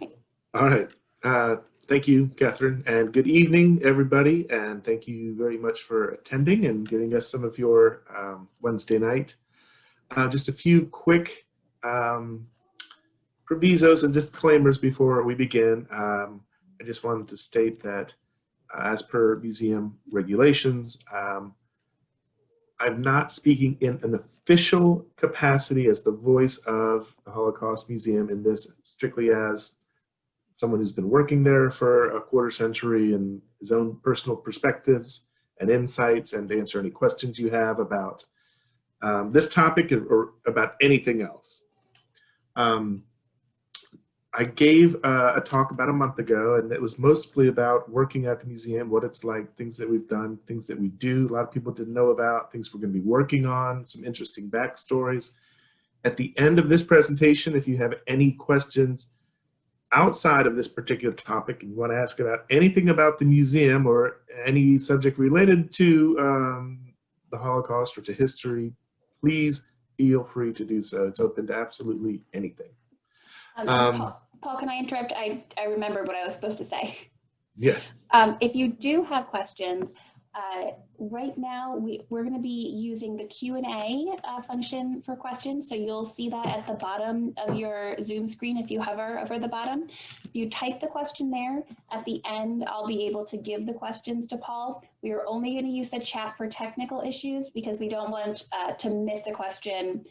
right. All right. Thank you, Catherine, and good evening, everybody. And thank you very much for attending and giving us some of your Wednesday night. Just a few quick provisos and disclaimers before we begin. I just wanted to state that as per museum regulations, I'm not speaking in an official capacity as the voice of the Holocaust Museum in this, strictly as someone who's been working there for a quarter century and his own personal perspectives and insights, and to answer any questions you have about this topic or about anything else. I gave a talk about a month ago, and it was mostly about working at the museum, what it's like, things that we've done, things that we do, a lot of people didn't know about, things we're going to be working on, some interesting backstories. At the end of this presentation, if you have any questions outside of this particular topic and you want to ask about anything about the museum or any subject related to the Holocaust or to history, please feel free to do so. It's open to absolutely anything. Paul, can I interrupt? I remembered what I was supposed to say. Yes. If you do have questions, right now we're going to be using the Q&A function for questions. So you'll see that at the bottom of your Zoom screen if you hover over the bottom. If you type the question there, at the end I'll be able to give the questions to Paul. We are only going to use the chat for technical issues because we don't want to miss a question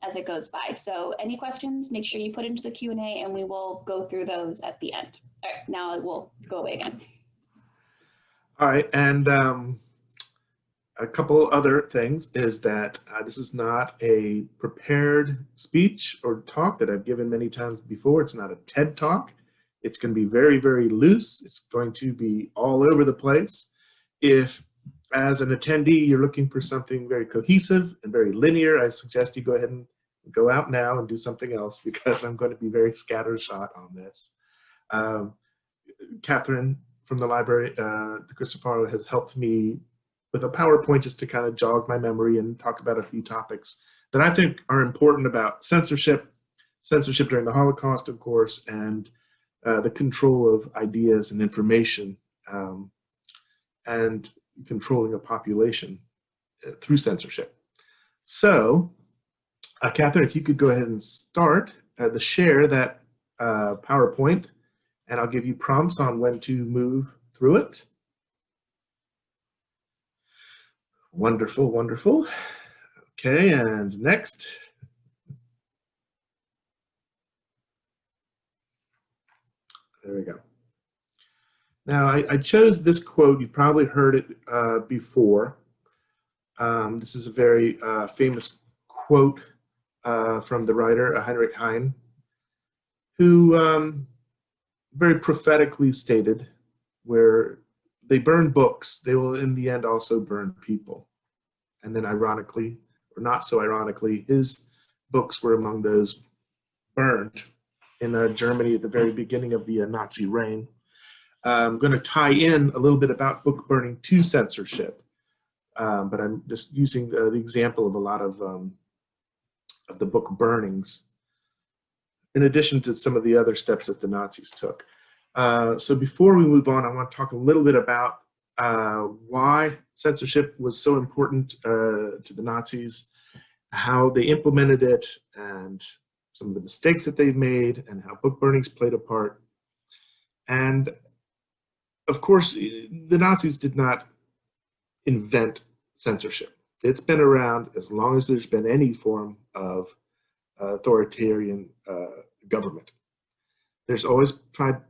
as it goes by. So any questions, make sure you put into the Q&A and we will go through those at the end. All right, now it will go away again. All right, and a couple other things is that this is not a prepared speech or talk that I've given many times before. It's not a TED Talk. It's going to be very, very loose. It's going to be all over the place. If, as an attendee, you're looking for something very cohesive and very linear, I suggest you go ahead and go out now and do something else because I'm going to be very scattershot on this. Catherine from the library, Christopher, has helped me with a PowerPoint just to kind of jog my memory and talk about a few topics that I think are important about censorship during the Holocaust, of course, and the control of ideas and information and controlling a population through censorship. So, Catherine, if you could go ahead and start to share that PowerPoint, and I'll give you prompts on when to move through it. Wonderful, wonderful. Okay, and next. There we go. Now, I chose this quote. You've probably heard it before. This is a very famous quote from the writer Heinrich Heine, who very prophetically stated, where they burn books, they will in the end also burn people. And then ironically, or not so ironically, his books were among those burned in Germany at the very beginning of the Nazi reign. I'm going to tie in a little bit about book burning to censorship, but I'm just using the example of a lot of the book burnings, in addition to some of the other steps that the Nazis took. So before we move on, I want to talk a little bit about why censorship was so important to the Nazis, how they implemented it, and some of the mistakes that they've made, and how book burnings played a part. And of course, the Nazis did not invent censorship. It's been around as long as there's been any form of authoritarian government. There's always tried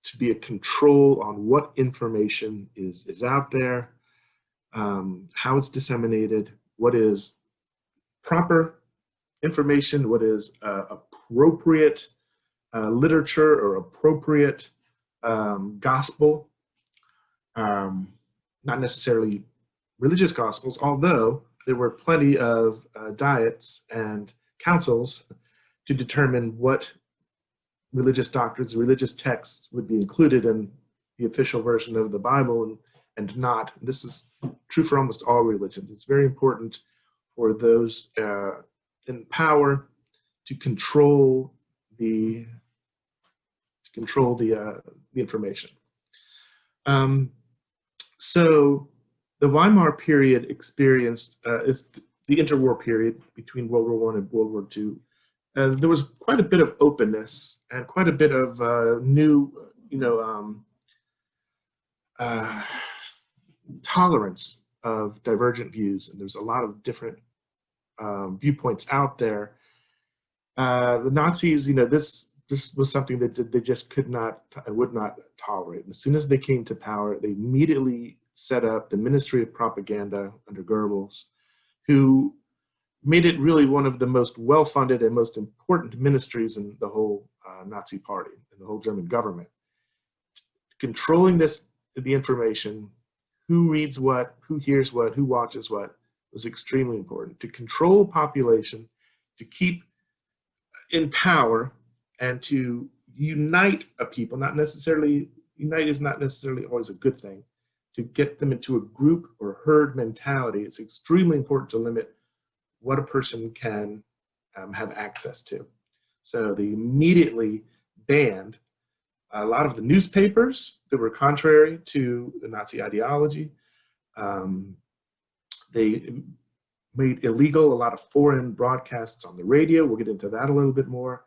to be a control on what information is out there, how it's disseminated, what is proper information, what is appropriate literature or appropriate gospel, not necessarily religious gospels, although there were plenty of diets and councils to determine what religious doctrines, religious texts would be included in the official version of the Bible and not. This is true for almost all religions. It's very important for those in power to control the control the information. So the Weimar period experienced, it's the interwar period between World War I and World War II. There was quite a bit of openness and quite a bit of new, tolerance of divergent views, and there's a lot of different viewpoints out there. The Nazis, this was something that they just could not and would not tolerate. And as soon as they came to power, they immediately set up the Ministry of Propaganda under Goebbels, who made it really one of the most well-funded and most important ministries in the whole Nazi party, in the whole German government. Controlling the information, who reads what, who hears what, who watches what, was extremely important. To control population, to keep in power, and to unite a people, unite is not necessarily always a good thing. To get them into a group or herd mentality, it's extremely important to limit what a person can have access to. So they immediately banned a lot of the newspapers that were contrary to the Nazi ideology. They made illegal a lot of foreign broadcasts on the radio. We'll get into that a little bit more.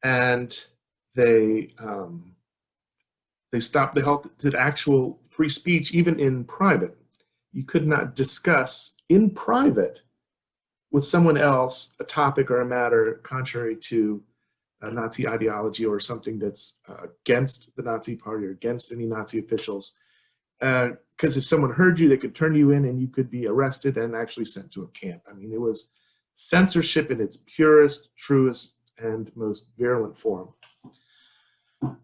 And they halted actual free speech, even in private. You could not discuss in private with someone else a topic or a matter contrary to Nazi ideology or something that's against the Nazi party or against any Nazi officials. Because if someone heard you, they could turn you in and you could be arrested and actually sent to a camp. I mean, it was censorship in its purest, truest, and most virulent form.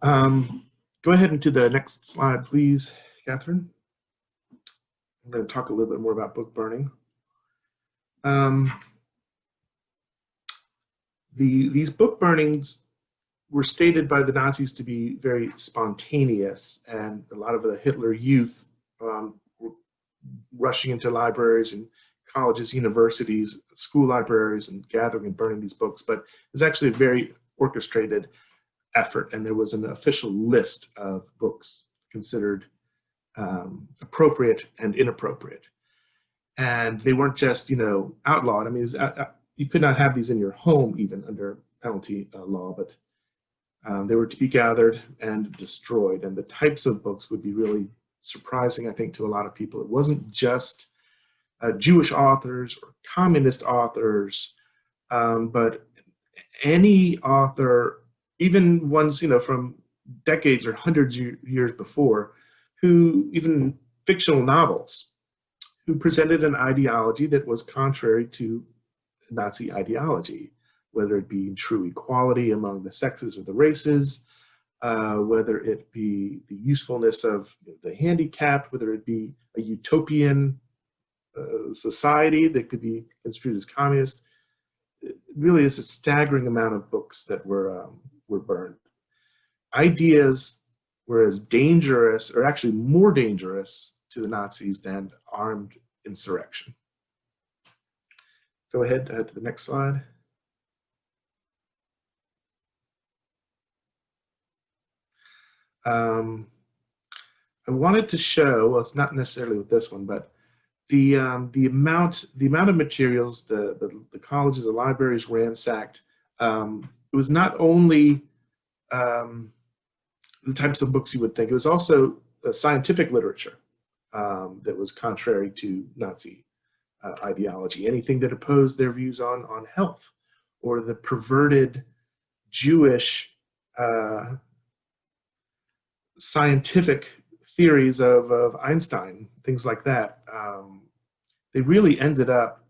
Go ahead into the next slide, please, Catherine. I'm going to talk a little bit more about book burning. These book burnings were stated by the Nazis to be very spontaneous, and a lot of the Hitler youth were rushing into libraries and colleges, universities, school libraries, and gathering and burning these books. But it was actually a very orchestrated effort, and there was an official list of books considered appropriate and inappropriate. And they weren't just, outlawed. I mean, you could not have these in your home even under penalty law, but they were to be gathered and destroyed. And the types of books would be really surprising, I think, to a lot of people. It wasn't just Jewish authors or communist authors, but any author, even ones from decades or hundreds of years before, who even fictional novels, who presented an ideology that was contrary to Nazi ideology, whether it be true equality among the sexes or the races, whether it be the usefulness of the handicapped, whether it be a utopian society that could be construed as communist. It really is a staggering amount of books that were burned. Ideas were as dangerous, or actually more dangerous to the Nazis than armed insurrection. Go ahead to the next slide. I wanted to show, well, it's not necessarily with this one, but the amount of materials the colleges, the libraries ransacked. It was not only the types of books you would think. It was also scientific literature that was contrary to Nazi ideology. Anything that opposed their views on health, or the perverted Jewish scientific theories of Einstein, things like that. They really ended up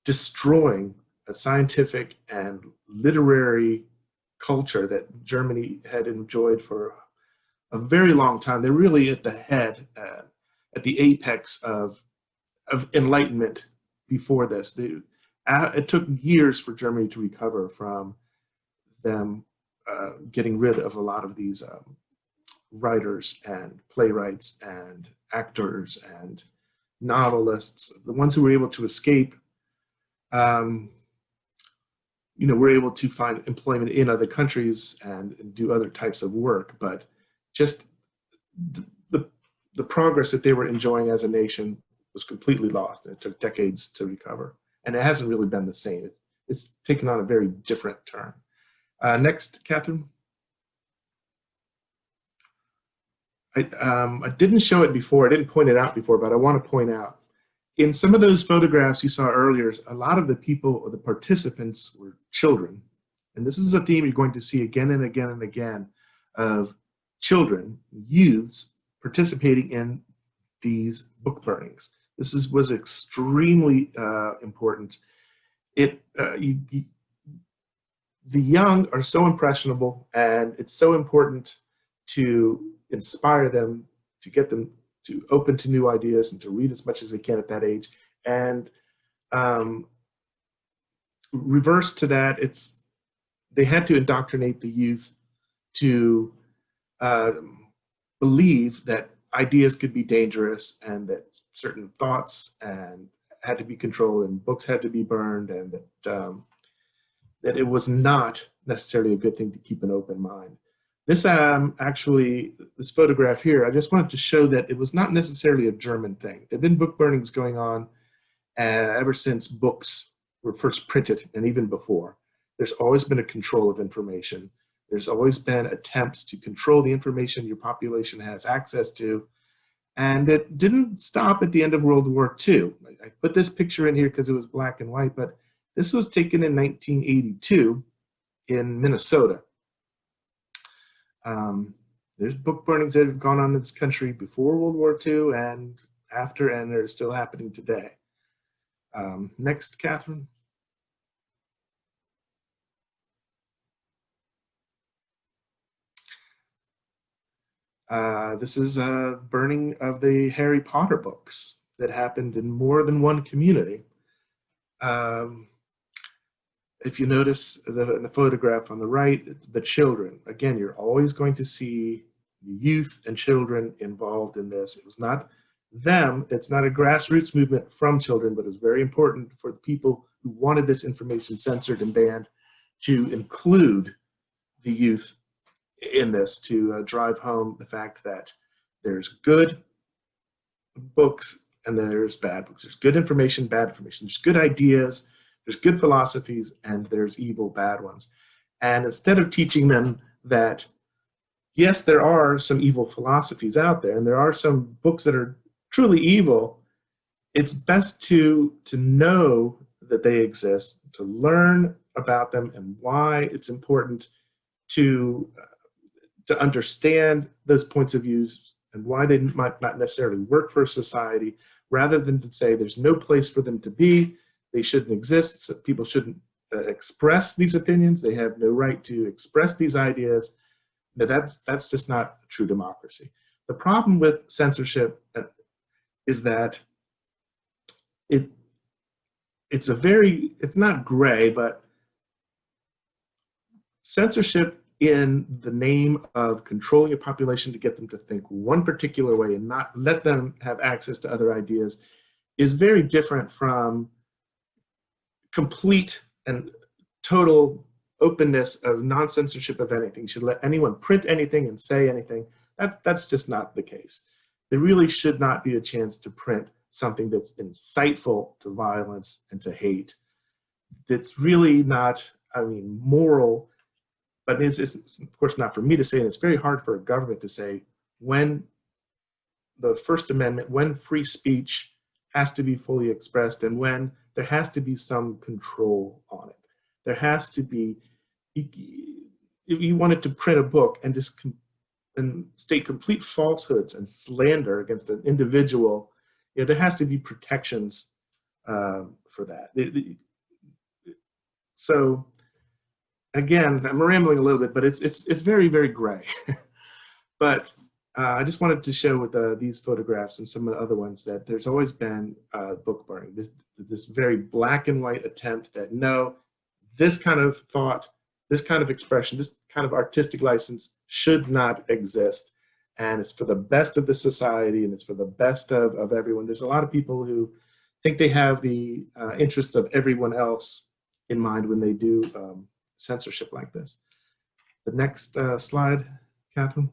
destroying a scientific and literary culture that Germany had enjoyed for a very long time. They're really at the head, at the apex of enlightenment before this. It took years for Germany to recover from them getting rid of a lot of these writers and playwrights and actors and novelists. The ones who were able to escape we're able to find employment in other countries and do other types of work, but just the progress that they were enjoying as a nation was completely lost, and it took decades to recover. And it hasn't really been the same. It's taken on a very different turn. Next, Catherine. I didn't show it before, I didn't point it out before, but I want to point out, in some of those photographs you saw earlier, a lot of the people, or the participants, were children. And this is a theme you're going to see again and again and again, of children, youths, participating in these book burnings. This was extremely important. The young are so impressionable, and it's so important to inspire them, to get them to open to new ideas and to read as much as they can at that age. And reverse to that, they had to indoctrinate the youth to believe that ideas could be dangerous, and that certain thoughts had to be controlled, and books had to be burned, and that it was not necessarily a good thing to keep an open mind. This this photograph here, I just wanted to show that it was not necessarily a German thing. There have been book burnings going on ever since books were first printed, and even before. There's always been a control of information. There's always been attempts to control the information your population has access to. And it didn't stop at the end of World War II. I put this picture in here because it was black and white, but this was taken in 1982 in Minnesota. There's book burnings that have gone on in this country before World War II and after, and they're still happening today. Next, Catherine. This is a burning of the Harry Potter books that happened in more than one community. If you notice in the photograph on the right, the children. Again, you're always going to see youth and children involved in this. It was not them, it's not a grassroots movement from children, but it's very important for the people who wanted this information censored and banned to include the youth in this, to drive home the fact that there's good books and there's bad books. There's good information, bad information. There's good ideas, there's good philosophies, and there's evil, bad ones. And instead of teaching them that, yes, there are some evil philosophies out there, and there are some books that are truly evil, it's best to know that they exist, to learn about them and why it's important to understand those points of views and why they might not necessarily work for society, rather than to say there's no place for them to be, they shouldn't exist, so people shouldn't express these opinions, they have no right to express these ideas. Now, that's just not true democracy. The problem with censorship is that it's not gray, but censorship in the name of controlling a population to get them to think one particular way and not let them have access to other ideas is very different from complete and total openness of non-censorship of anything. You should let anyone print anything and say anything. That's just not the case. There really should not be a chance to print something that's insightful to violence and to hate. That's really not, moral, but it's of course not for me to say, and it's very hard for a government to say when the First Amendment, when free speech has to be fully expressed, and when there has to be some control on it. There has to be, if you wanted to print a book and just state complete falsehoods and slander against an individual, there has to be protections for that. So again, I'm rambling a little bit, but it's very, very gray. But I just wanted to show with these photographs and some of the other ones that there's always been book burning. This very black and white attempt that no, this kind of thought, this kind of expression, this kind of artistic license should not exist. And it's for the best of the society, and it's for the best of everyone. There's a lot of people who think they have the interests of everyone else in mind when they do censorship like this. The next slide, Catherine.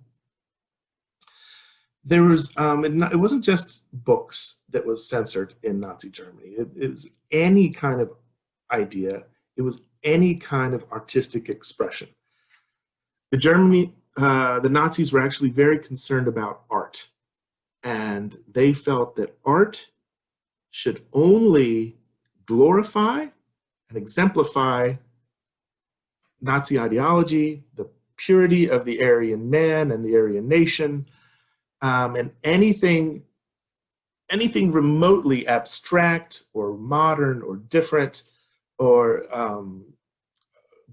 There was, it wasn't just books that was censored in Nazi Germany. It was any kind of idea. It was any kind of artistic expression. The Nazis were actually very concerned about art. And they felt that art should only glorify and exemplify Nazi ideology, the purity of the Aryan man and the Aryan nation, and anything remotely abstract or modern or different or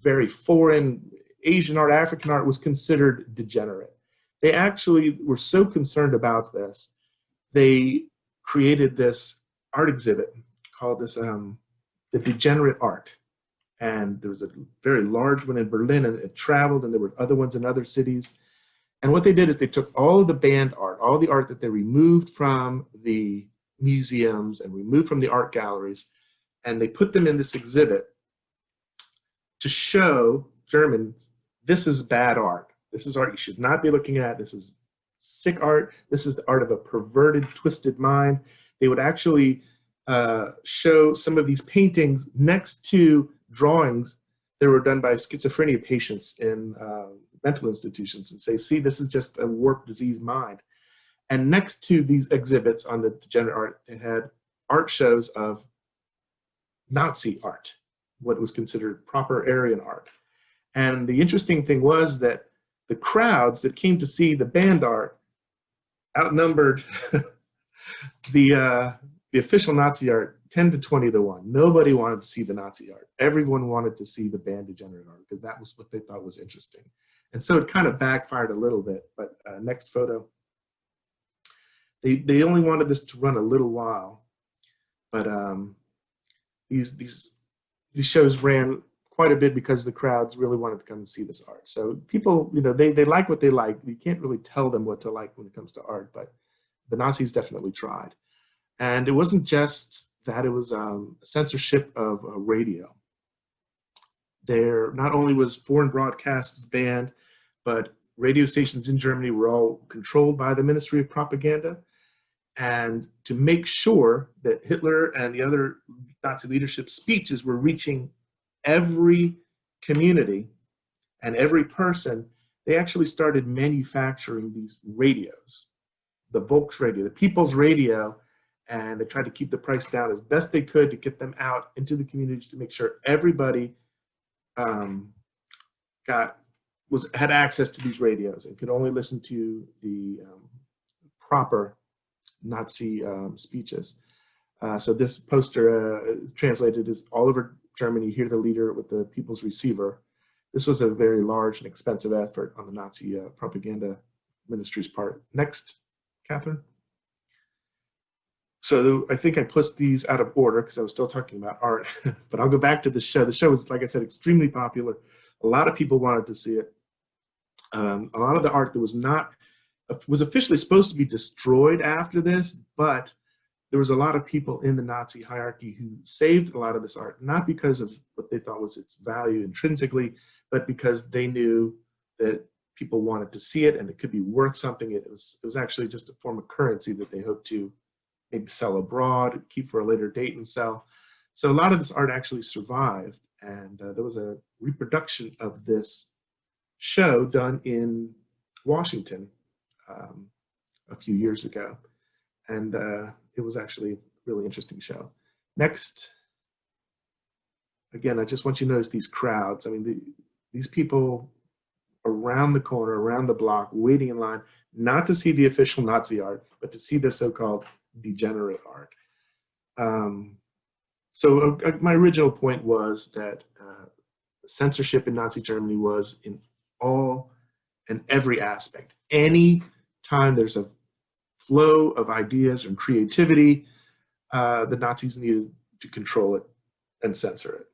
very foreign, Asian art, African art was considered degenerate. They actually were so concerned about this, they created this art exhibit called this, the Degenerate Art. And there was a very large one in Berlin, and it traveled, and there were other ones in other cities. And what they did is they took all of the banned art, all the art that they removed from the museums and removed from the art galleries, and they put them in this exhibit to show Germans, this is bad art. This is art you should not be looking at. This is sick art. This is the art of a perverted, twisted mind. They would actually show some of these paintings next to drawings that were done by schizophrenia patients in mental institutions and say, see, this is just a warped, diseased mind. And next to these exhibits on the degenerate art, they had art shows of Nazi art, what was considered proper Aryan art. And the interesting thing was that the crowds that came to see the banned art outnumbered the official Nazi art 10 to 20 to 1. Nobody wanted to see the Nazi art. Everyone wanted to see the banned degenerate art because that was what they thought was interesting. And so it kind of backfired a little bit. But next photo. They only wanted this to run a little while, but these shows ran quite a bit because the crowds really wanted to come and see this art. So people, you know, they like what they like. You can't really tell them what to like when it comes to art, but the Nazis definitely tried. And it wasn't just that, it was censorship of radio. There not only was foreign broadcasts banned, but radio stations in Germany were all controlled by the Ministry of Propaganda. And to make sure that Hitler and the other Nazi leadership speeches were reaching every community and every person, they actually started manufacturing these radios, the Volksradio, the People's Radio, and they tried to keep the price down as best they could to get them out into the communities to make sure everybody had access to these radios and could only listen to the proper Nazi speeches. So this poster translated is all over Germany, you hear the leader with the people's receiver. This was a very large and expensive effort on the Nazi propaganda ministry's part. Next, Catherine. So I think I put these out of order because I was still talking about art, but I'll go back to the show. The show was, like I said, extremely popular. A lot of people wanted to see it. A lot of the art that was officially supposed to be destroyed after this, but there was a lot of people in the Nazi hierarchy who saved a lot of this art, not because of what they thought was its value intrinsically, but because they knew that people wanted to see it and it could be worth something. It was actually just a form of currency that they hoped to maybe sell abroad, keep for a later date and sell. So a lot of this art actually survived, and there was a reproduction of this show done in Washington a few years ago, and it was actually a really interesting show. Next, again, I just want you to notice these crowds. I mean, these people around the corner, around the block, waiting in line, not to see the official Nazi art, but to see the so-called degenerate art. So my original point was that censorship in Nazi Germany was in all and every aspect. Any time there's a flow of ideas and creativity, the Nazis needed to control it and censor it.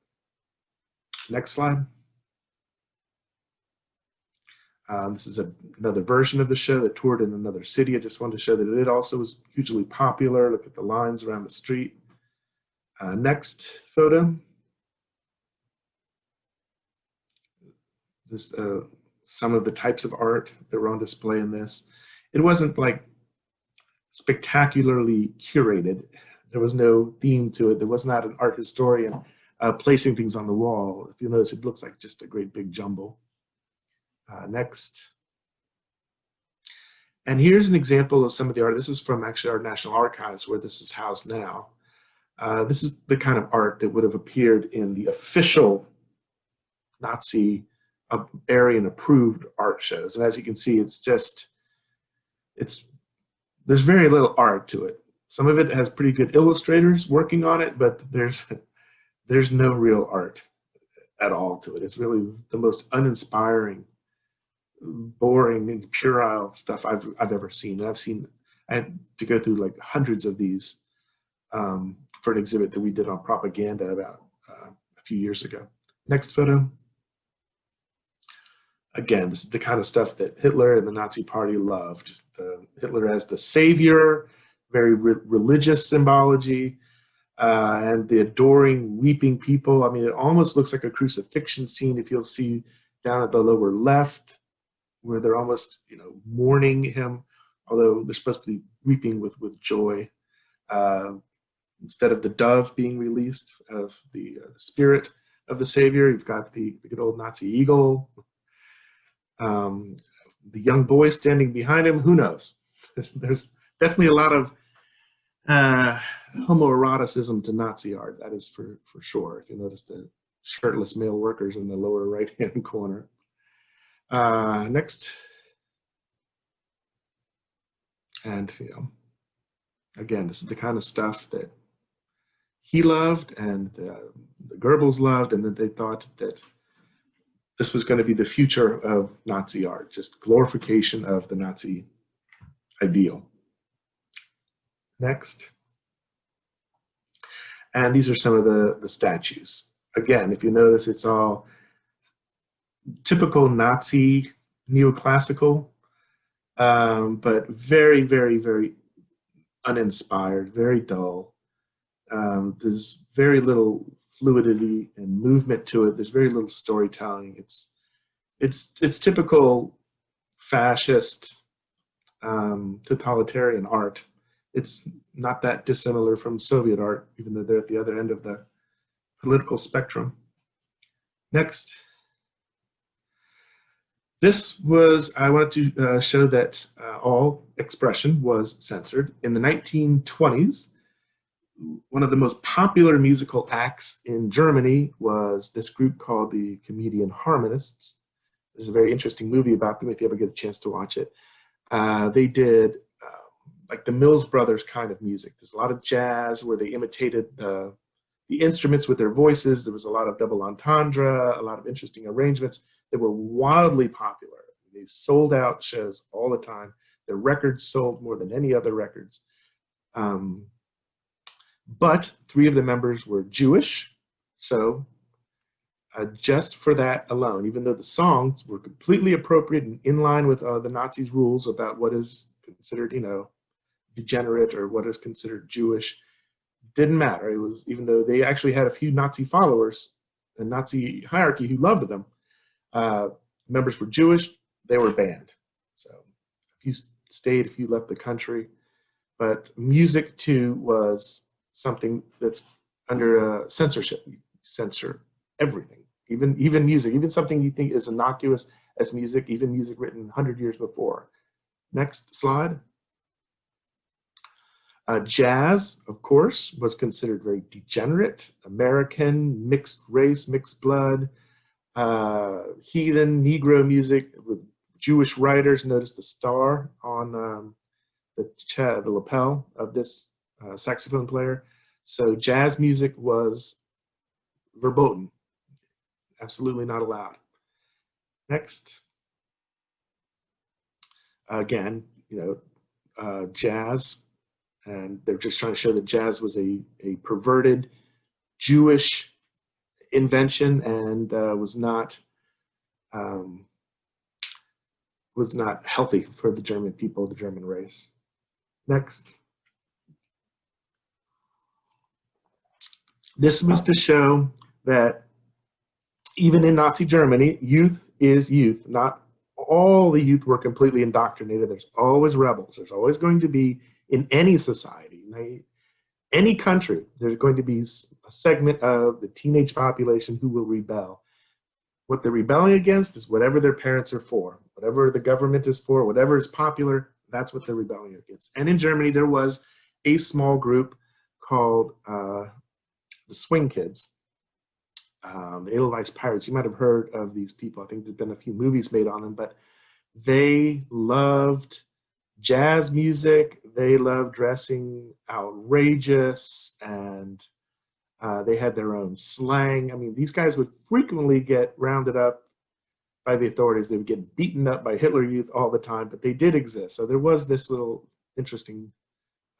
Next slide. This is another version of the show that toured in another city. I just wanted to show that it also was hugely popular. Look at the lines around the street. Next photo. Just some of the types of art that were on display in this. It wasn't like spectacularly curated. There was no theme to it. There was not an art historian placing things on the wall. If you notice, it looks like just a great big jumble. Next. And here's an example of some of the art. This is from actually our National Archives, where this is housed now. This is the kind of art that would have appeared in the official Nazi Aryan approved art shows. And as you can see, there's very little art to it. Some of it has pretty good illustrators working on it, but there's no real art at all to it. It's really the most uninspiring, boring, and puerile stuff I've ever seen. I had to go through like hundreds of these for an exhibit that we did on propaganda about a few years ago. Next photo. Again, this is the kind of stuff that Hitler and the Nazi Party loved. Hitler as the savior, very religious symbology, and the adoring, weeping people. I mean, it almost looks like a crucifixion scene if you'll see down at the lower left, where they're almost, mourning him, although they're supposed to be weeping with joy. Instead of the dove being released of the spirit of the savior, you've got the good old Nazi eagle. The young boy standing behind him, who knows? There's definitely a lot of homoeroticism to Nazi art, that is for sure, if you notice the shirtless male workers in the lower right-hand corner. Next. And, again, this is the kind of stuff that he loved and the Goebbels loved, and that they thought that this was going to be the future of Nazi art, just glorification of the Nazi ideal. Next. And these are some of the statues. Again, if you notice, it's all typical Nazi neoclassical, but very, very, very uninspired, very dull. There's very little fluidity and movement to it. There's very little storytelling. It's typical fascist, totalitarian art. It's not that dissimilar from Soviet art, even though they're at the other end of the political spectrum. Next. I wanted to show that all expression was censored. In the 1920s, one of the most popular musical acts in Germany was this group called the Comedian Harmonists. There's a very interesting movie about them if you ever get a chance to watch it. They did like the Mills Brothers kind of music. There's a lot of jazz where they imitated the instruments with their voices. There was a lot of double entendre, a lot of interesting arrangements that were wildly popular. They sold out shows all the time. Their records sold more than any other records. But 3 of the members were Jewish, so just for that alone, even though the songs were completely appropriate and in line with the Nazis' rules about what is considered, degenerate or what is considered Jewish, didn't matter. It was, even though they actually had a few Nazi followers, the Nazi hierarchy who loved them, members were Jewish, they were banned. So if you stayed, if you left the country. But music too was something that's under censorship. You censor everything, even music, even something you think is innocuous as music, even music written 100 years before. Next slide. Jazz, of course, was considered very degenerate, American, mixed race, mixed blood, heathen, Negro music with Jewish writers. Notice the star on the lapel of this saxophone player. So jazz music was verboten, absolutely not allowed. Next. Again, jazz, and they're just trying to show that jazz was a perverted Jewish invention and was not healthy for the German people, the German race. Next. This was to show that even in Nazi Germany, youth is youth. Not all the youth were completely indoctrinated. There's always rebels. There's always going to be, in any society, any country, there's going to be a segment of the teenage population who will rebel. What they're rebelling against is whatever their parents are for, whatever the government is for, whatever is popular, that's what they're rebelling against. And in Germany, there was a small group called the Swing Kids, the Edelweiss Pirates. You might have heard of these people. I think there's been a few movies made on them, but they loved jazz music. They loved dressing outrageous, and they had their own slang. I mean, these guys would frequently get rounded up by the authorities. They would get beaten up by Hitler Youth all the time, but they did exist. So there was this little interesting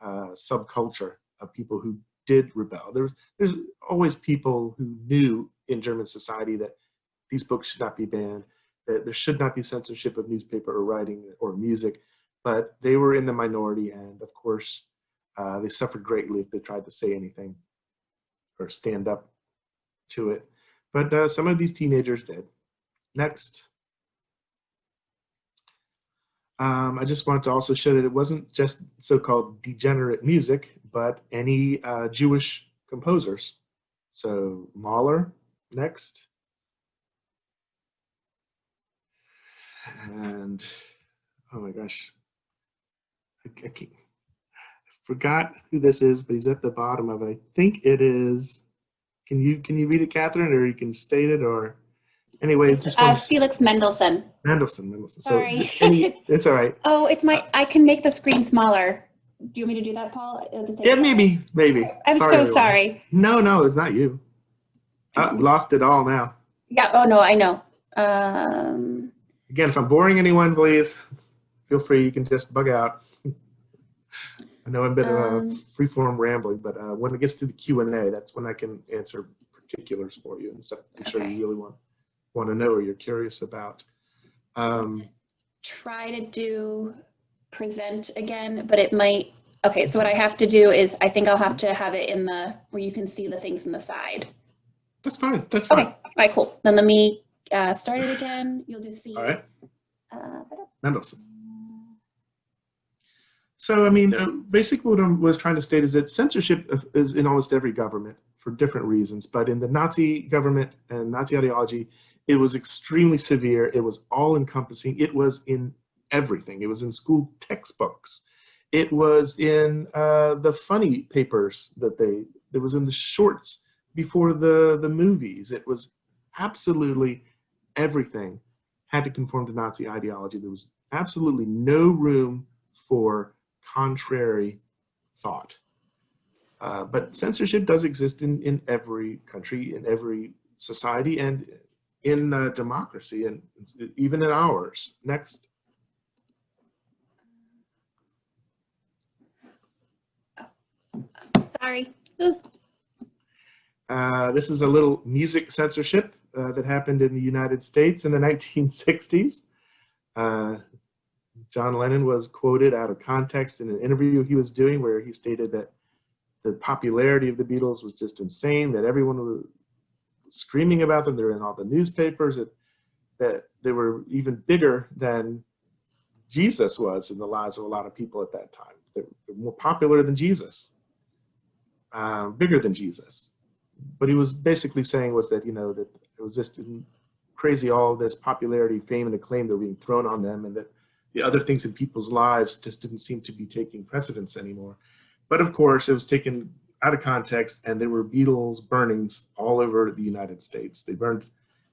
subculture of people who did rebel. There's always people who knew in German society that these books should not be banned, that there should not be censorship of newspaper or writing or music, but they were in the minority, and of course, they suffered greatly if they tried to say anything or stand up to it. But some of these teenagers did. Next. I just wanted to also show that it wasn't just so-called degenerate music, but any Jewish composers. So Mahler, next. And, oh my gosh, I forgot who this is, but he's at the bottom of it. I think it is, can you read it, Catherine, or you can state it, or anyway? It's Felix Mendelssohn. Mendelssohn. Sorry. So it's all right. Oh, it's I can make the screen smaller. Do you want me to do that, Paul? Yeah, maybe. I'm so sorry. No, it's not you. I lost it all now. Yeah, oh no, I know. Again, if I'm boring anyone, please feel free. You can just bug out. I know I'm a bit of a free-form rambling, but when it gets to the Q&A, that's when I can answer particulars for you and stuff I'm sure you really want to know or you're curious about. Try to do present again, but it might, okay, so what I have to do is I think I'll have to have it in where you can see the things in the side. That's fine. Okay, all right, cool. Then let me start it again. You'll just see. All right. Mendelssohn. So, I mean, basically what I was trying to state is that censorship is in almost every government for different reasons, but in the Nazi government and Nazi ideology, it was extremely severe. It was all-encompassing. It was in everything. It was in school textbooks. It was in the funny papers it was in the shorts before the movies. It was absolutely everything had to conform to Nazi ideology. There was absolutely no room for contrary thought. But censorship does exist in every country, in every society, and in democracy, and even in ours. Next. Sorry. This is a little music censorship that happened in the United States in the 1960s. John Lennon was quoted out of context in an interview he was doing where he stated that the popularity of the Beatles was just insane, that everyone was screaming about them. They were in all the newspapers, that they were even bigger than Jesus was in the lives of a lot of people at that time. They were more popular than Jesus, bigger than Jesus. What he was basically saying was that, that it was just crazy, all this popularity, fame, and acclaim that were being thrown on them, and that the other things in people's lives just didn't seem to be taking precedence anymore. But of course, it was taken out of context, and there were Beatles burnings all over the United States. They burned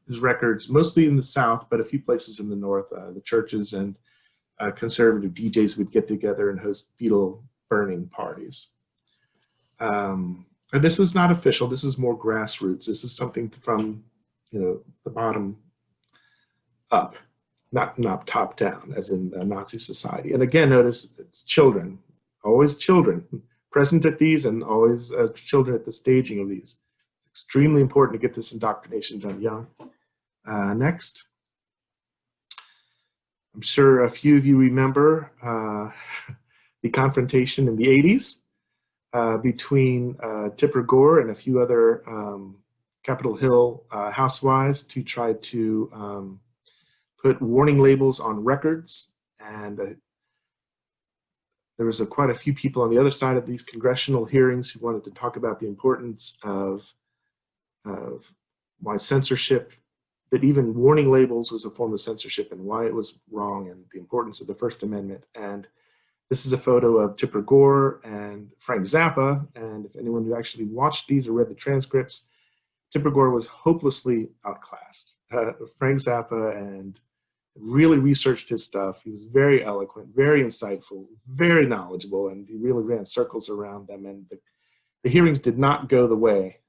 his records, mostly in the South, but a few places in the North. The churches and conservative DJs would get together and host Beatle burning parties. And this was not official. This is more grassroots. This is something from, the bottom up, not top down, as in Nazi society. And again, notice it's children, always children present at these, and always children at the staging of these. It's extremely important to get this indoctrination done young. Next. I'm sure a few of you remember the confrontation in the 80s between Tipper Gore and a few other Capitol Hill housewives to try to put warning labels on records, and there was quite a few people on the other side of these congressional hearings who wanted to talk about the importance of why censorship, that even warning labels was a form of censorship and why it was wrong, and the importance of the First Amendment. And this is a photo of Tipper Gore and Frank Zappa, and if anyone who actually watched these or read the transcripts, Tipper Gore was hopelessly outclassed. Frank Zappa and really researched his stuff. He was very eloquent, very insightful, very knowledgeable, and he really ran circles around them. And the hearings did not go the way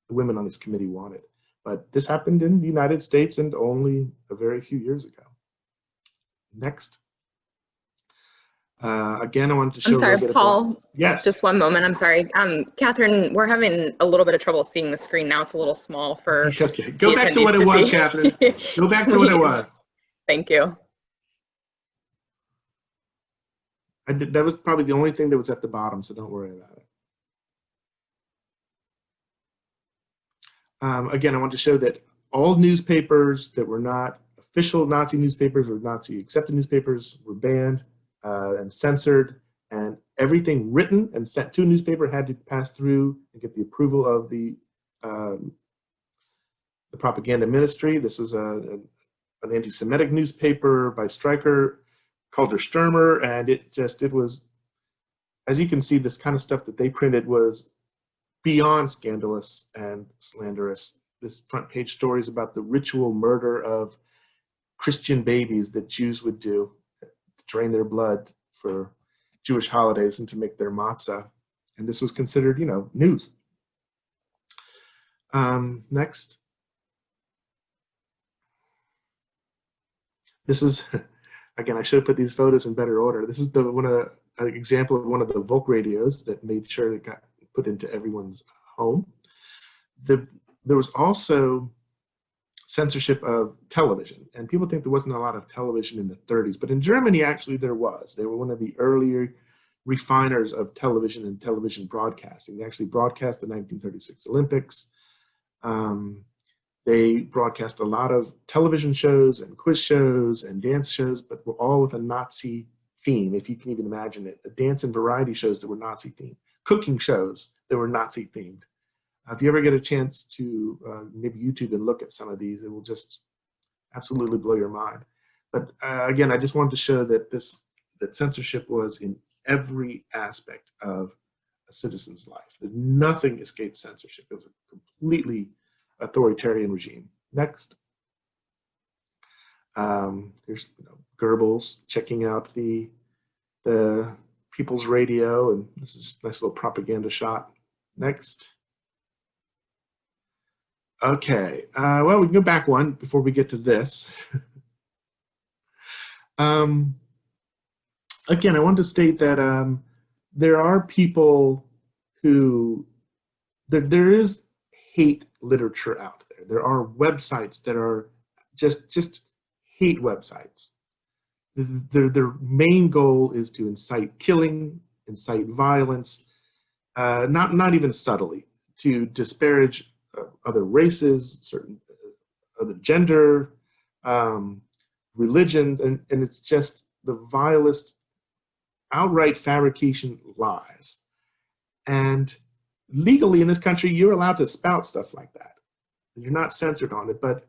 the women on this committee wanted. But this happened in the United States and only a very few years ago. Next. Again, I wanted to show. I'm sorry, Paul. Yes. Just one moment. I'm sorry. Catherine, we're having a little bit of trouble seeing the screen now. It's a little small for. Okay. Go back to what it was, Catherine. Go back to what it was. Thank you. That was probably the only thing that was at the bottom, so don't worry about it. Again, I want to show that all newspapers that were not official Nazi newspapers or Nazi accepted newspapers were banned and censored, and everything written and sent to a newspaper had to pass through and get the approval of the propaganda ministry. This was an anti-Semitic newspaper by Stryker called Der Stürmer, and it was, as you can see, this kind of stuff that they printed was beyond scandalous and slanderous. This front page stories about the ritual murder of Christian babies that Jews would do to drain their blood for Jewish holidays and to make their matzah. And this was considered, news. Next. This is, again, I should have put these photos in better order. This is an example of one of the Volk radios that made sure it got put into everyone's home. There was also censorship of television, and people think there wasn't a lot of television in the 30s, but in Germany actually there was. They were one of the earlier refiners of television and television broadcasting. They actually broadcast the 1936 Olympics. They broadcast a lot of television shows and quiz shows and dance shows, but were all with a Nazi theme, if you can even imagine it. The dance and variety shows that were Nazi themed, cooking shows that were Nazi themed. If you ever get a chance to maybe YouTube and look at some of these, it will just absolutely blow your mind. But again, I just wanted to show that that censorship was in every aspect of a citizen's life. That nothing escaped censorship. It was a completely authoritarian regime. Next. Here's Goebbels checking out the People's Radio, and this is a nice little propaganda shot. Next. Okay, well, we can go back one before we get to this. Again, I want to state that there are people who, there is hate literature out there. There are websites that are just hate websites. Their main goal is to incite killing, incite violence, not even subtly, to disparage other races, certain other gender, religion, and it's just the vilest, outright fabrication lies. And legally in this country, you're allowed to spout stuff like that. You're not censored on it, but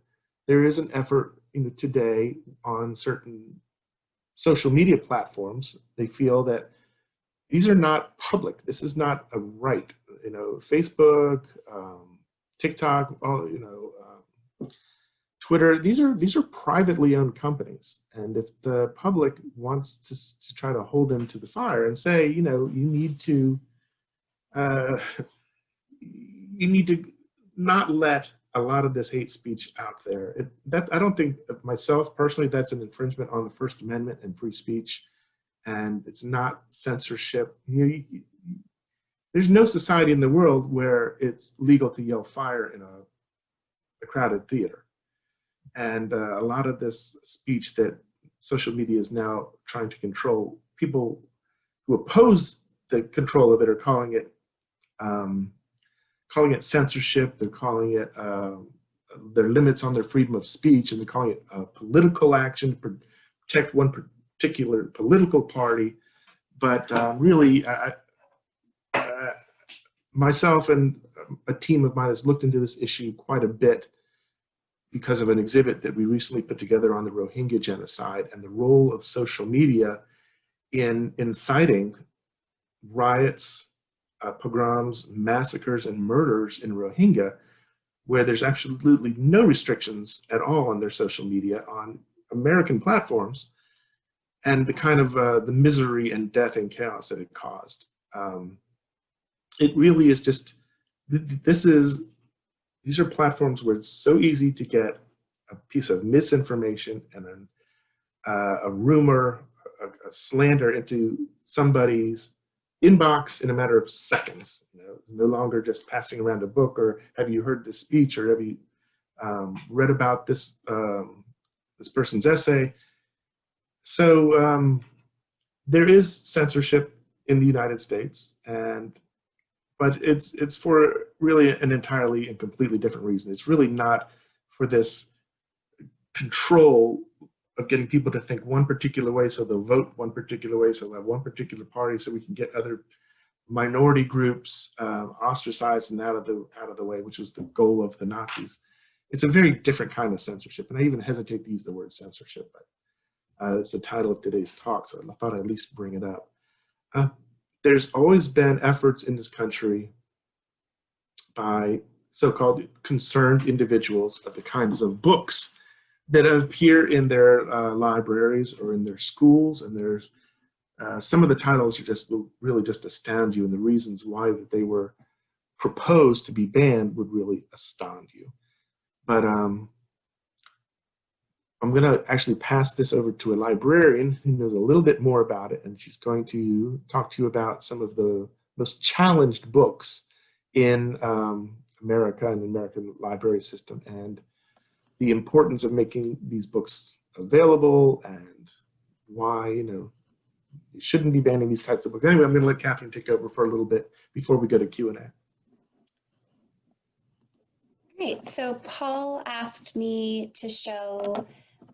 there is an effort today on certain social media platforms. They feel that these are not public. This is not a right. Facebook, TikTok, Twitter, these are privately owned companies. And if the public wants to try to hold them to the fire and say, you need to not let a lot of this hate speech out there. I don't think, myself personally, that's an infringement on the First Amendment and free speech, and it's not censorship. There's no society in the world where it's legal to yell fire in a crowded theater. And a lot of this speech that social media is now trying to control, people who oppose the control of it are calling it censorship. They're calling it their limits on their freedom of speech, and they're calling it political action to protect one particular political party. But really, myself and a team of mine has looked into this issue quite a bit because of an exhibit that we recently put together on the Rohingya genocide and the role of social media in inciting riots, pogroms, massacres, and murders in Rohingya, where there's absolutely no restrictions at all on their social media on American platforms, and the kind of the misery and death and chaos that it caused. It really is just, these are platforms where it's so easy to get a piece of misinformation and then a rumor, a slander into somebody's inbox in a matter of seconds. You know, no longer just passing around a book, or have you heard this speech, or have you read about this this person's essay. So there is censorship in the United States, but it's for really an entirely and completely different reason. It's really not for this control of getting people to think one particular way, so they'll vote one particular way, so they'll have one particular party, so we can get other minority groups ostracized and out of the way, which was the goal of the Nazis. It's a very different kind of censorship, and I even hesitate to use the word censorship, but it's the title of today's talk, so I thought I'd at least bring it up. There's always been efforts in this country by so-called concerned individuals of the kinds of books that appear in their libraries or in their schools, and there's some of the titles will really just astound you, and the reasons why that they were proposed to be banned would really astound you. But I'm going to actually pass this over to a librarian who knows a little bit more about it, and she's going to talk to you about some of the most challenged books in America and the American library system, and the importance of making these books available, and why, you know, you shouldn't be banning these types of books. Anyway, I'm going to let Catherine take over for a little bit before we go to Q&A. Great. So Paul asked me to show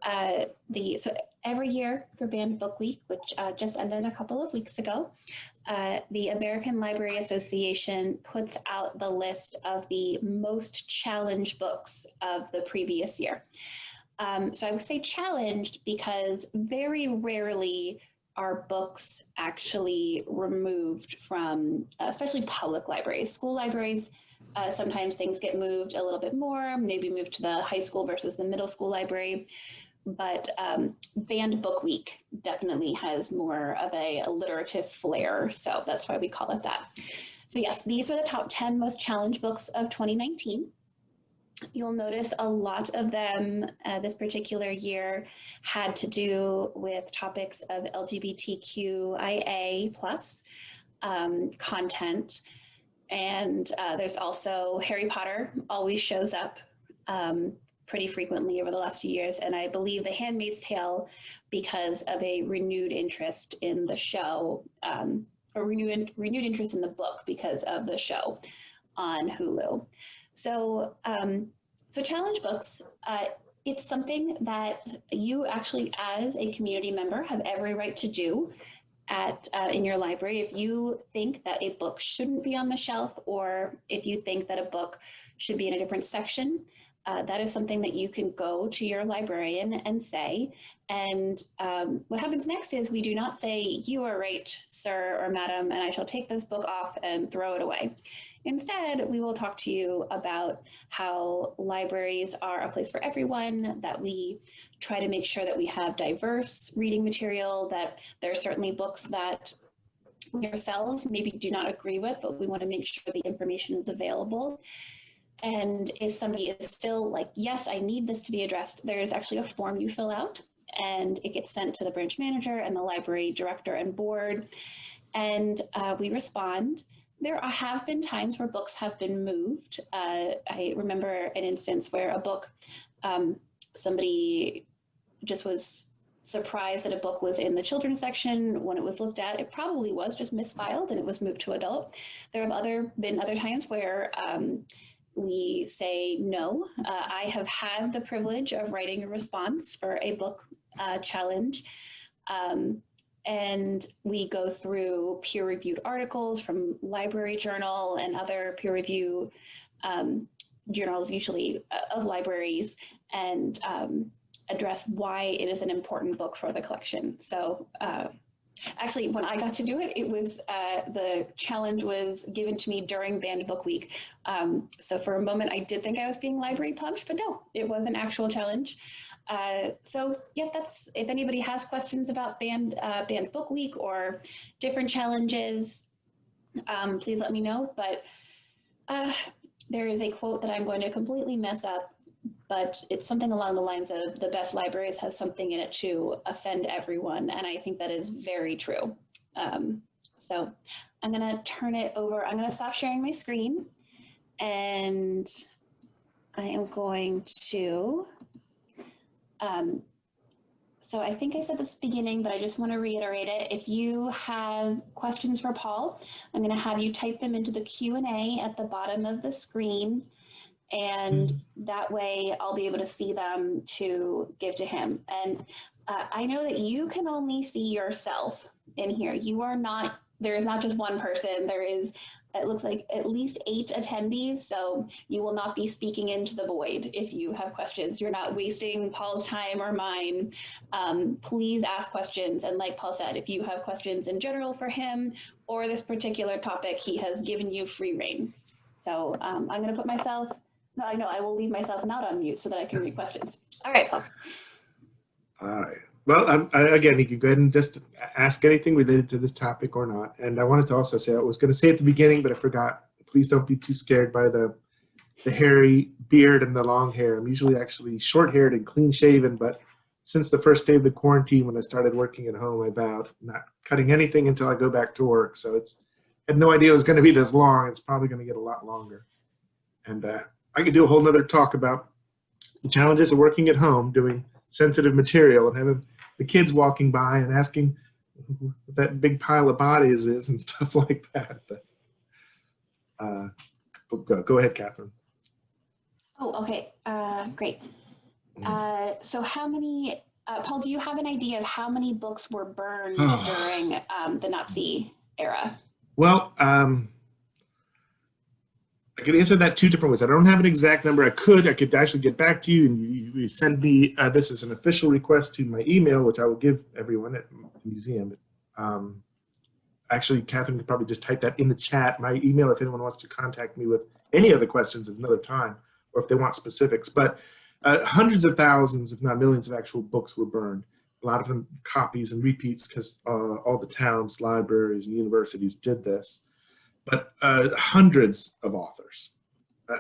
so every year for Banned Book Week, which just ended a couple of weeks ago, the American Library Association puts out the list of the most challenged books of the previous year. So I would say challenged because very rarely are books actually removed from, especially public libraries. School libraries, sometimes things get moved a little bit more, maybe moved to the high school versus the middle school library. But Banned Book Week definitely has more of a alliterative flair, so that's why we call it that. So yes, these are the top 10 most challenged books of 2019. You'll notice a lot of them this particular year had to do with topics of LGBTQIA+ content. And there's also Harry Potter always shows up pretty frequently over the last few years. And I believe The Handmaid's Tale, because of a renewed interest in the show, or renewed interest in the book because of the show on Hulu. So, so challenge books, it's something that you actually, as a community member, have every right to do in your library. If you think that a book shouldn't be on the shelf, or if you think that a book should be in a different section, that is something that you can go to your librarian and say. And what happens next is we do not say, "You are right, sir or madam, and I shall take this book off and throw it away." Instead, we will talk to you about how libraries are a place for everyone, that we try to make sure that we have diverse reading material, that there are certainly books that we ourselves maybe do not agree with, but we want to make sure the information is available. And if somebody is still like, yes, I need this to be addressed, there's actually a form you fill out, and it gets sent to the branch manager and the library director and board, and we respond. There have been times where books have been moved. I remember an instance where a book, somebody just was surprised that a book was in the children's section. When it was looked at, it probably was just misfiled and it was moved to adult. There have been other times where we say no. I have had the privilege of writing a response for a book challenge. And we go through peer-reviewed articles from Library Journal and other peer review journals, usually of libraries, and address why it is an important book for the collection. So actually, when I got to do it, it was the challenge was given to me during Banned Book Week. So for a moment, I did think I was being library punched, but no, it was an actual challenge. So yeah, that's, if anybody has questions about Banned Book Week or different challenges, please let me know. But there is a quote that I'm going to completely mess up, but it's something along the lines of the best libraries has something in it to offend everyone. And I think that is very true. So I'm gonna turn it over. I'm gonna stop sharing my screen, and I am going to, so I think I said this at the beginning, but I just want to reiterate it. If you have questions for Paul, I'm going to have you type them into the Q&A at the bottom of the screen, and that way I'll be able to see them to give to him. And I know that you can only see yourself in here. You are not, there is not just one person, there is, it looks like at least 8 attendees, so you will not be speaking into the void if you have questions. You're not wasting Paul's time or mine. Please ask questions, and like Paul said, if you have questions in general for him or this particular topic, he has given you free reign. So I'm gonna put myself, no, I know, I will leave myself not on mute so that I can read questions. All right, Paul. All right. Well, again, you can go ahead and just ask anything related to this topic or not. And I wanted to also say, I was going to say at the beginning, but I forgot. Please don't be too scared by the hairy beard and the long hair. I'm usually actually short-haired and clean-shaven, but since the first day of the quarantine, when I started working at home, I vowed not cutting anything until I go back to work. So I had no idea it was going to be this long. It's probably going to get a lot longer. And I could do a whole nother talk about the challenges of working at home, doing sensitive material, and having the kids walking by and asking what that big pile of bodies is and stuff like that. But go ahead, Catherine. Oh, okay, great. So how many, Paul, do you have an idea of how many books were burned during the Nazi era? Well, I could answer that 2 different ways. I don't have an exact number. I could actually get back to you, and you send me, this is an official request to my email, which I will give everyone at the museum. Actually, Catherine could probably just type that in the chat, my email, if anyone wants to contact me with any other questions at another time, or if they want specifics. But hundreds of thousands, if not millions, of actual books were burned. A lot of them copies and repeats, because all the towns, libraries, and universities did this. But hundreds of authors,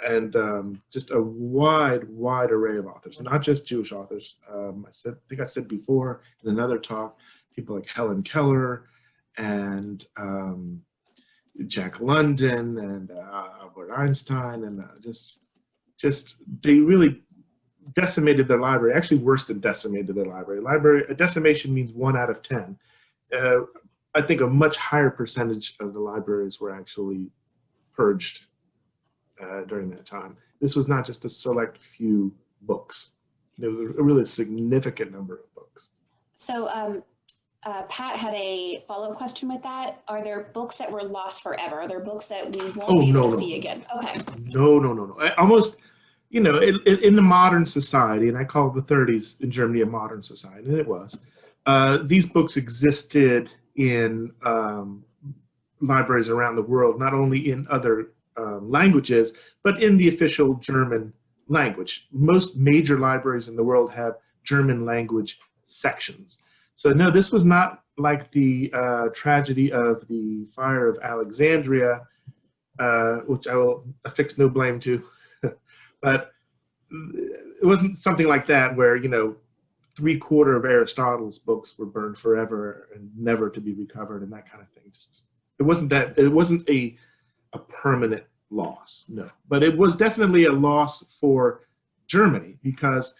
and just a wide array of authors, not just Jewish authors. I think I said before in another talk, people like Helen Keller and Jack London and Albert Einstein, and just they really decimated their library. Actually, worse than decimated their library. A decimation means 1 out of 10. I think a much higher percentage of the libraries were actually purged during that time. This was not just a select few books. There was a really significant number of books. So Pat had a follow-up question with that. Are there books that were lost forever? Are there books that we won't be able to see again? Okay. No. Almost, you know, in the modern society, and I call the 30s in Germany a modern society, and it was, these books existed in libraries around the world, not only in other languages, but in the official German language. Most major libraries in the world have German language sections. So no, this was not like the tragedy of the fire of Alexandria, which I will affix no blame to, but it wasn't something like that where, you know, 3/4 of Aristotle's books were burned forever and never to be recovered and that kind of thing. It wasn't a permanent loss, no. But it was definitely a loss for Germany, because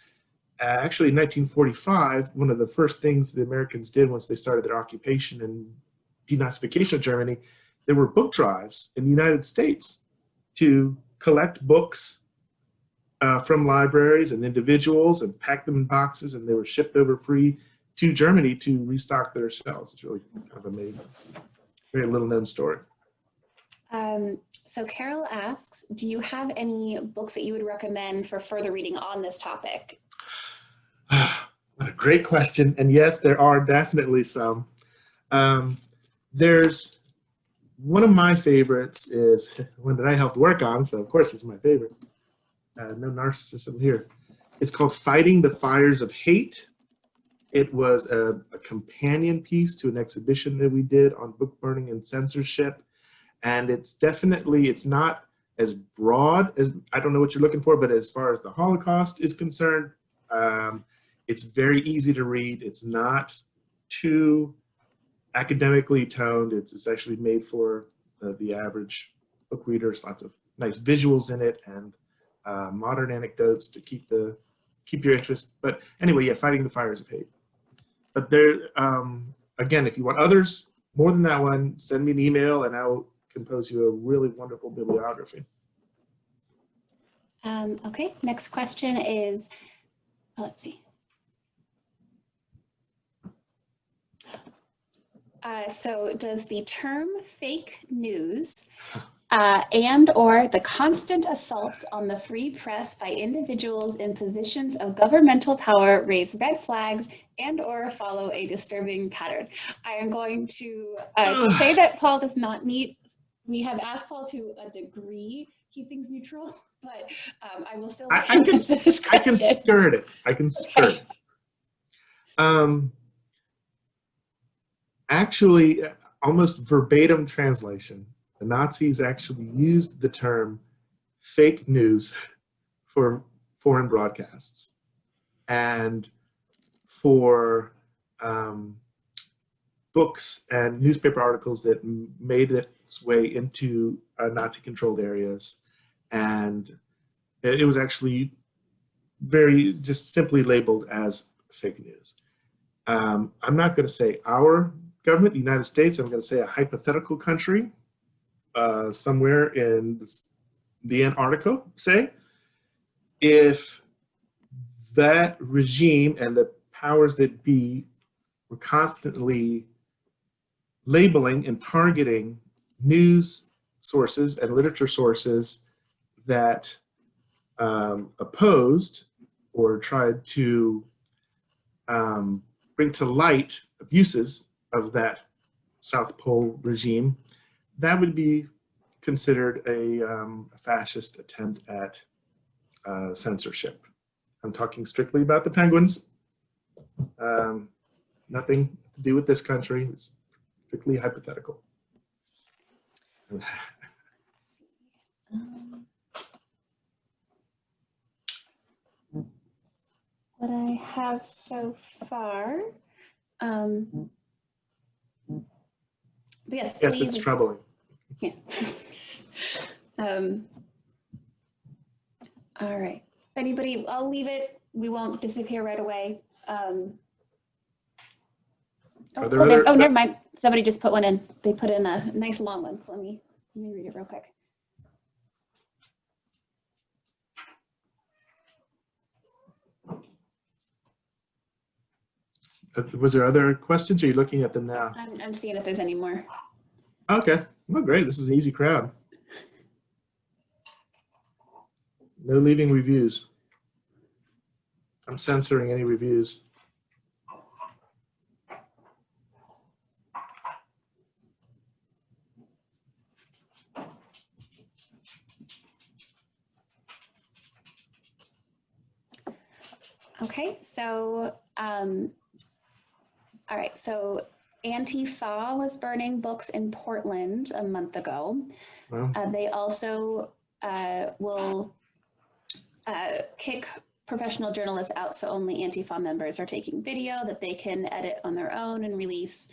actually in 1945, one of the first things the Americans did once they started their occupation and denazification of Germany, there were book drives in the United States to collect books from libraries and individuals and pack them in boxes, and they were shipped over free to Germany to restock their shelves. It's really kind of amazing. Very little known story. So Carol asks, do you have any books that you would recommend for further reading on this topic? What a great question. And yes, there are definitely some. There's one of my favorites is one that I helped work on, so of course it's my favorite. No narcissism here. It's called Fighting the Fires of Hate. It was a companion piece to an exhibition that we did on book burning and censorship. And it's not as broad as, I don't know what you're looking for, but as far as the Holocaust is concerned, it's very easy to read. It's not too academically toned. It's actually made for the average book reader. There's lots of nice visuals in it and modern anecdotes to keep your interest. But anyway, yeah, Fighting the Fires of Hate. But there, again, if you want others more than that one, send me an email and I'll compose you a really wonderful bibliography. Okay, next question is, let's see. So does the term fake news and or the constant assaults on the free press by individuals in positions of governmental power raise red flags and or follow a disturbing pattern? I am going to say that Paul does not need, we have asked Paul to a degree keep things neutral, but I will still I can skirt it. I can skirt it. Actually, almost verbatim translation, the Nazis actually used the term fake news for foreign broadcasts and for books and newspaper articles that made its way into Nazi-controlled areas. And it was actually very just simply labeled as fake news. I'm not going to say our government, the United States. I'm going to say a hypothetical country somewhere in the Antarctica, say, if that regime and the powers that be were constantly labeling and targeting news sources and literature sources that opposed or tried to bring to light abuses of that South Pole regime, that would be considered a fascist attempt at censorship. I'm talking strictly about the Penguins. Nothing to do with this country. It's strictly hypothetical. What I have so far. But yes, yes, please. it's troubling. Yeah. All right. Anybody, I'll leave it. We won't disappear right away. Never mind. Somebody just put one in. They put in a nice long one. So let me read it real quick. Was there other questions? Or are you looking at them now? I'm seeing if there's any more. Okay. Well, great. This is an easy crowd. No leaving reviews. I'm censoring any reviews. Okay, so, all right, so Antifa was burning books in Portland a month ago. Well, They also will kick professional journalists out, so only Antifa members are taking video that they can edit on their own and release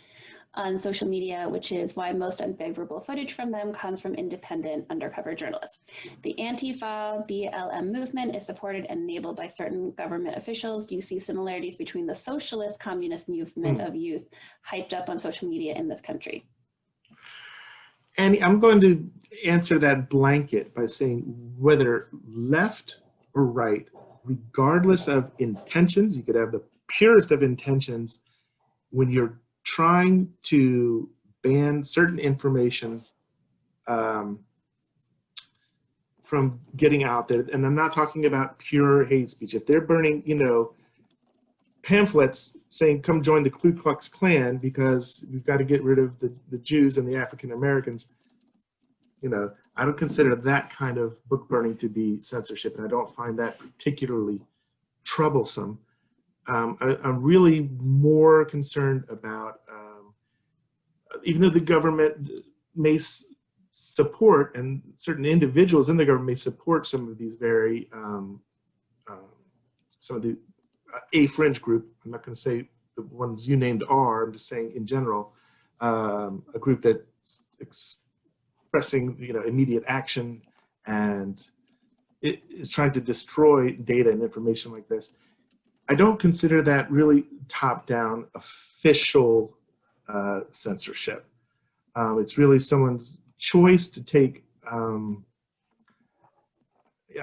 on social media, which is why most unfavorable footage from them comes from independent undercover journalists. The Antifa BLM movement is supported and enabled by certain government officials. Do you see similarities between the socialist communist movement of youth hyped up on social media in this country? And I'm going to answer that blanket by saying whether left or right, regardless of intentions, you could have the purest of intentions when you're trying to ban certain information from getting out there. And I'm not talking about pure hate speech. If they're burning, pamphlets saying, come join the Ku Klux Klan because we've got to get rid of the Jews and the African Americans, I don't consider that kind of book burning to be censorship, and I don't find that particularly troublesome. I'm really more concerned about, even though the government may support, and certain individuals in the government may support some of these very, some of the a fringe group, I'm not going to say the ones you named are, I'm just saying in general, a group that's expressing immediate action and it is trying to destroy data and information like this. I don't consider that really top-down official censorship. It's really someone's choice to take.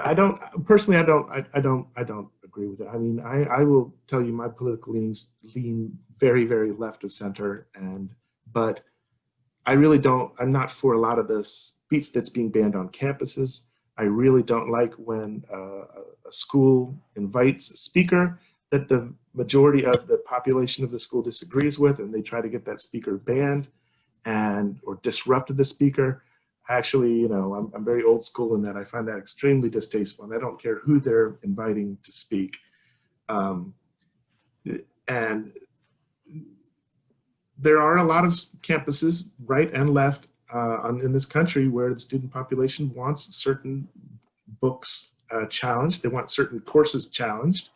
I don't agree with it. I mean, I will tell you my political leanings lean very, very left of center, but I really don't. I'm not for a lot of the speech that's being banned on campuses. I really don't like when a school invites a speaker that the majority of the population of the school disagrees with, and they try to get that speaker banned or disrupt the speaker. Actually, I'm very old school in that I find that extremely distasteful, and I don't care who they're inviting to speak. And there are a lot of campuses, right and left, in this country where the student population wants certain books challenged. They want certain courses challenged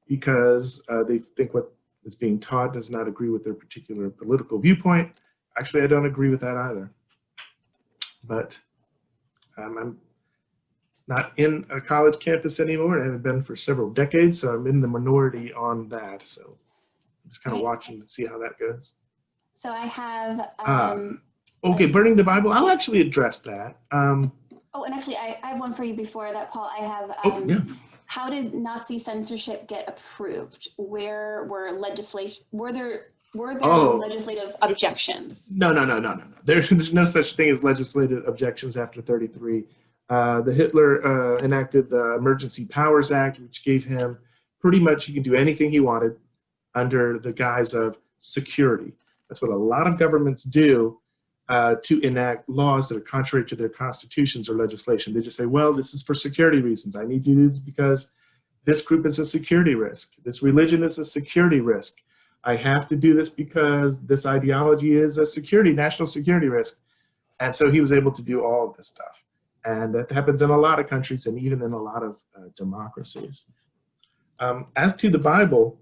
because they think what is being taught does not agree with their particular political viewpoint. Actually, I don't agree with that either. But I'm not in a college campus anymore. I haven't been for several decades, so I'm in the minority on that. So I'm just kind of watching to see how that goes. So I have... okay, burning the Bible, I'll actually address that. Oh, and actually, I have one for you before that, Paul. I have... yeah. How did Nazi censorship get approved? Where were legislation... Were there legislative objections? No. There's no such thing as legislative objections after 1933. The Hitler enacted the Emergency Powers Act, which gave him pretty much he can do anything he wanted under the guise of security. That's what a lot of governments do to enact laws that are contrary to their constitutions or legislation. They just say, well, this is for security reasons. I need to do this because this group is a security risk. This religion is a security risk. I have to do this because this ideology is a national security risk. And so he was able to do all of this stuff. And that happens in a lot of countries and even in a lot of democracies. As to the Bible,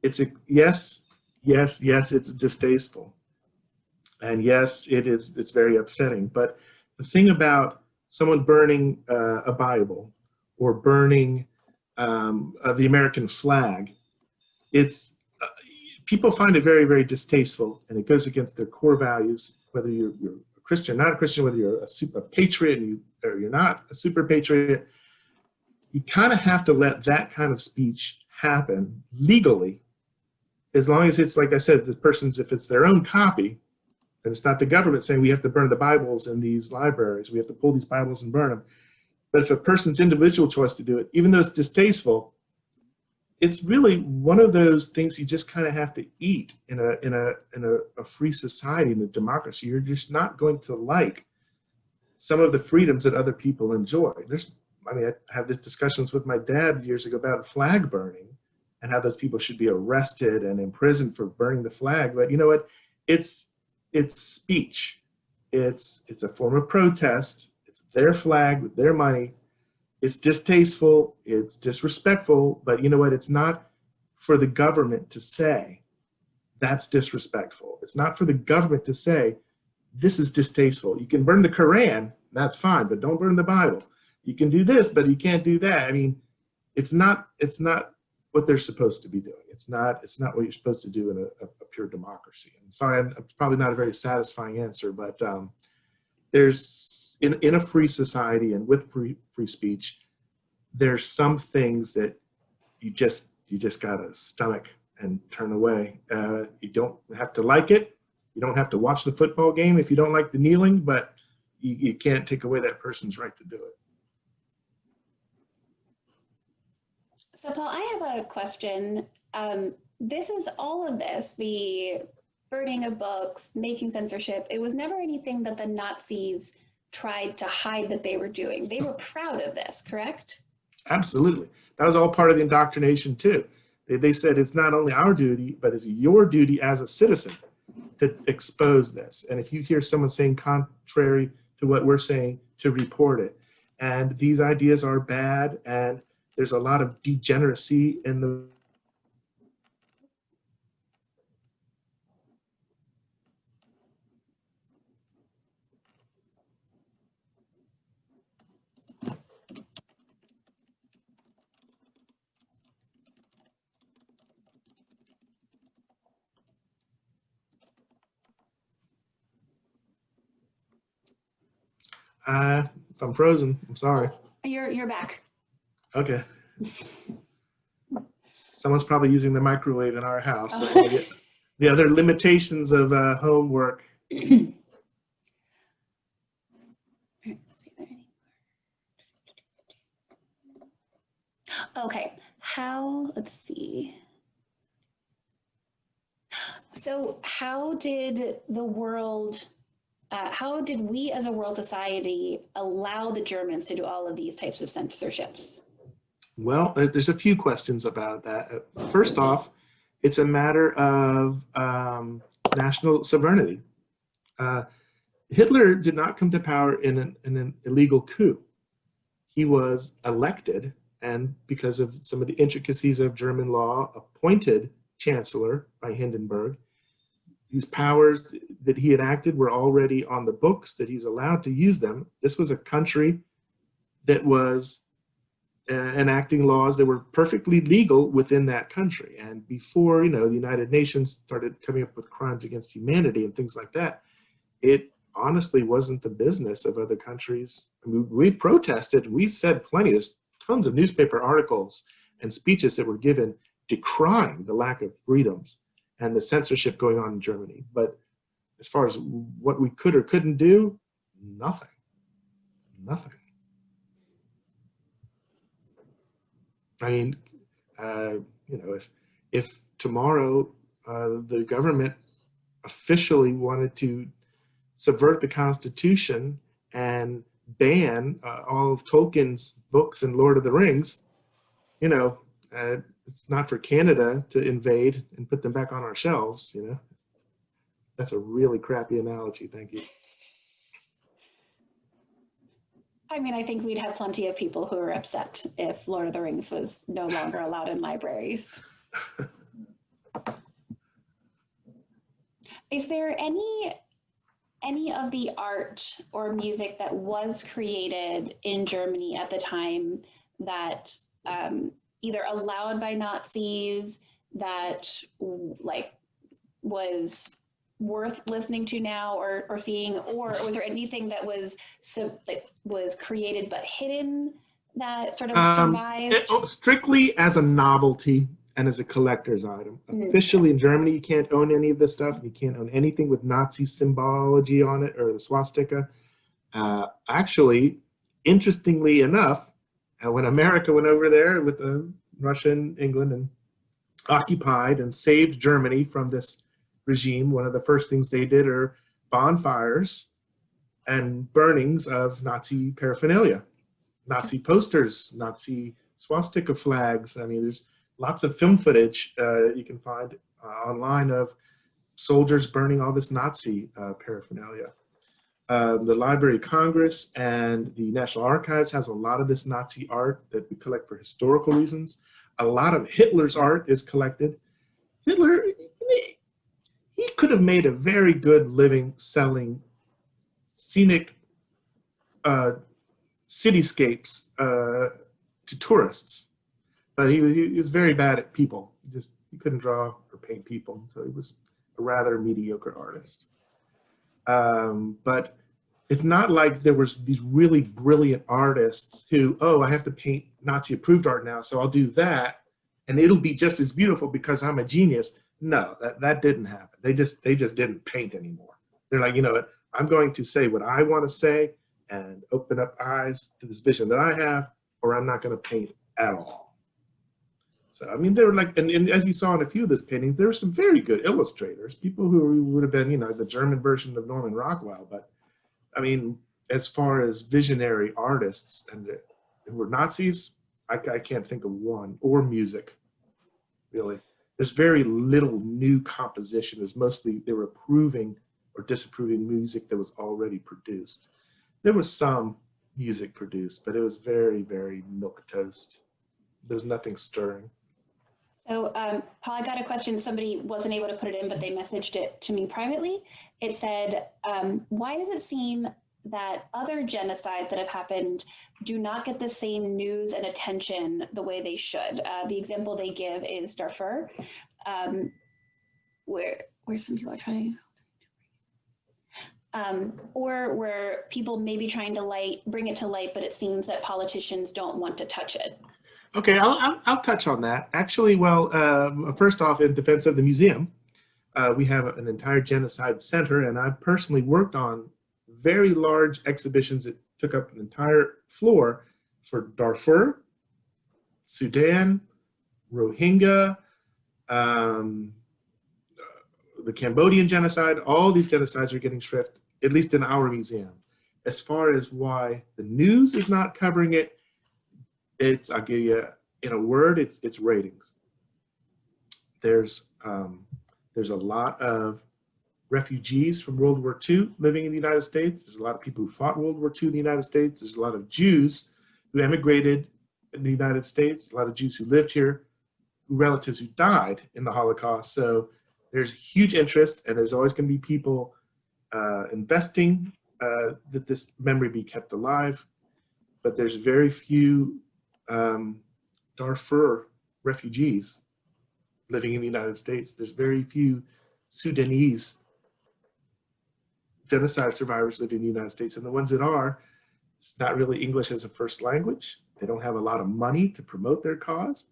it's yes, it's distasteful. And yes, it's very upsetting. But the thing about someone burning a Bible or burning the American flag, people find it very, very distasteful, and it goes against their core values, whether you're a Christian, not a Christian, whether you're a super patriot or you're not a super patriot. You kind of have to let that kind of speech happen legally, as long as it's, like I said, if it's their own copy, and it's not the government saying we have to burn the Bibles in these libraries, we have to pull these Bibles and burn them. But if a person's individual choice to do it, even though it's distasteful, it's really one of those things you just kind of have to eat in a free society, in a democracy. You're just not going to like some of the freedoms that other people enjoy. I have these discussions with my dad years ago about flag burning and how those people should be arrested and imprisoned for burning the flag. But you know what? It's speech. It's a form of protest. It's their flag with their money. It's distasteful, it's disrespectful, but you know what? It's not for the government to say, that's disrespectful. It's not for the government to say, this is distasteful. You can burn the Quran, that's fine, but don't burn the Bible. You can do this, but you can't do that. I mean, it's not what they're supposed to be doing. It's not what you're supposed to do in a pure democracy. I'm sorry, it's probably not a very satisfying answer, but there's in a free society and with free speech, there's some things that you just gotta stomach and turn away. You don't have to like it. You don't have to watch the football game if you don't like the kneeling, but you can't take away that person's right to do it. So Paul, I have a question. This is all of this, the burning of books, making censorship. It was never anything that the Nazis tried to hide that they were doing. They were proud of this, correct? Absolutely. That was all part of the indoctrination too. They said it's not only our duty, but it's your duty as a citizen to expose this. And if you hear someone saying contrary to what we're saying, to report it. And these ideas are bad, and there's a lot of degeneracy in the if I'm frozen, I'm sorry. You're back. Okay. Someone's probably using the microwave in our house. So the other limitations of homework. Okay, let's see. So how did we as a world society allow the Germans to do all of these types of censorships? Well, there's a few questions about that. First off, it's a matter of national sovereignty. Hitler did not come to power in an illegal coup. He was elected, and because of some of the intricacies of German law, appointed chancellor by Hindenburg. These powers that he enacted were already on the books, that he's allowed to use them. This was a country that was enacting laws that were perfectly legal within that country. And before, the United Nations started coming up with crimes against humanity and things like that, it honestly wasn't the business of other countries. I mean, we protested. We said plenty. There's tons of newspaper articles and speeches that were given decrying the lack of freedoms and the censorship going on in Germany. But as far as what we could or couldn't do, nothing. I mean, if tomorrow the government officially wanted to subvert the Constitution and ban all of Tolkien's books and Lord of the Rings, it's not for Canada to invade and put them back on our shelves, That's a really crappy analogy, thank you. I mean, I think we'd have plenty of people who are upset if Lord of the Rings was no longer allowed in libraries. Is there any of the art or music that was created in Germany at the time that either allowed by Nazis that was worth listening to now or seeing, or was there anything that was created but hidden that sort of survived? Strictly as a novelty and as a collector's item. Officially in Germany, you can't own any of this stuff. You can't own anything with Nazi symbology on it or the swastika. Actually, interestingly enough, when America went over there with Russia and England and occupied and saved Germany from this regime, one of the first things they did are bonfires and burnings of Nazi paraphernalia, Nazi posters, Nazi swastika flags. I mean, there's lots of film footage you can find online of soldiers burning all this Nazi paraphernalia. The Library of Congress and the National Archives has a lot of this Nazi art that we collect for historical reasons. A lot of Hitler's art is collected. Hitler, he could have made a very good living selling scenic cityscapes to tourists, but he was very bad at people. He couldn't draw or paint people, so he was a rather mediocre artist. But it's not like there was these really brilliant artists who, oh, I have to paint Nazi approved art now, so I'll do that, and it'll be just as beautiful because I'm a genius. No, that didn't happen. They just didn't paint anymore. They're like, you know what, I'm going to say what I want to say and open up eyes to this vision that I have, or I'm not going to paint at all. So, I mean, they were like, and as you saw in a few of those paintings, there were some very good illustrators, people who would have been, you know, the German version of Norman Rockwell. But, I mean, as far as visionary artists and who were Nazis, I can't think of one, or music, really. There's very little new composition. It was mostly, they were approving or disapproving music that was already produced. There was some music produced, but it was very, very milquetoast. There's nothing stirring. So, Paul, I got a question. Somebody wasn't able to put it in, but they messaged it to me privately. It said, why does it seem that other genocides that have happened do not get the same news and attention the way they should? The example they give is Darfur, where some people are trying, or where people may be trying to bring it to light, but it seems that politicians don't want to touch it. Okay, I'll touch on that. Actually, well, first off, in defense of the museum, we have an entire genocide center, and I've personally worked on very large exhibitions that took up an entire floor for Darfur, Sudan, Rohingya, the Cambodian genocide. All these genocides are getting shrift, at least in our museum. As far as why the news is not covering it, I'll give you in a word, it's ratings. There's a lot of refugees from World War II living in the United States. There's a lot of people who fought World War II in the United States. There's a lot of Jews who emigrated in the United States, a lot of Jews who lived here, relatives who died in the Holocaust. So there's huge interest, and there's always going to be people investing that this memory be kept alive. But there's very few Darfur refugees living in the United States. There's very few Sudanese genocide survivors living in the United States. And the ones that are, it's not really English as a first language. They don't have a lot of money to promote their cause.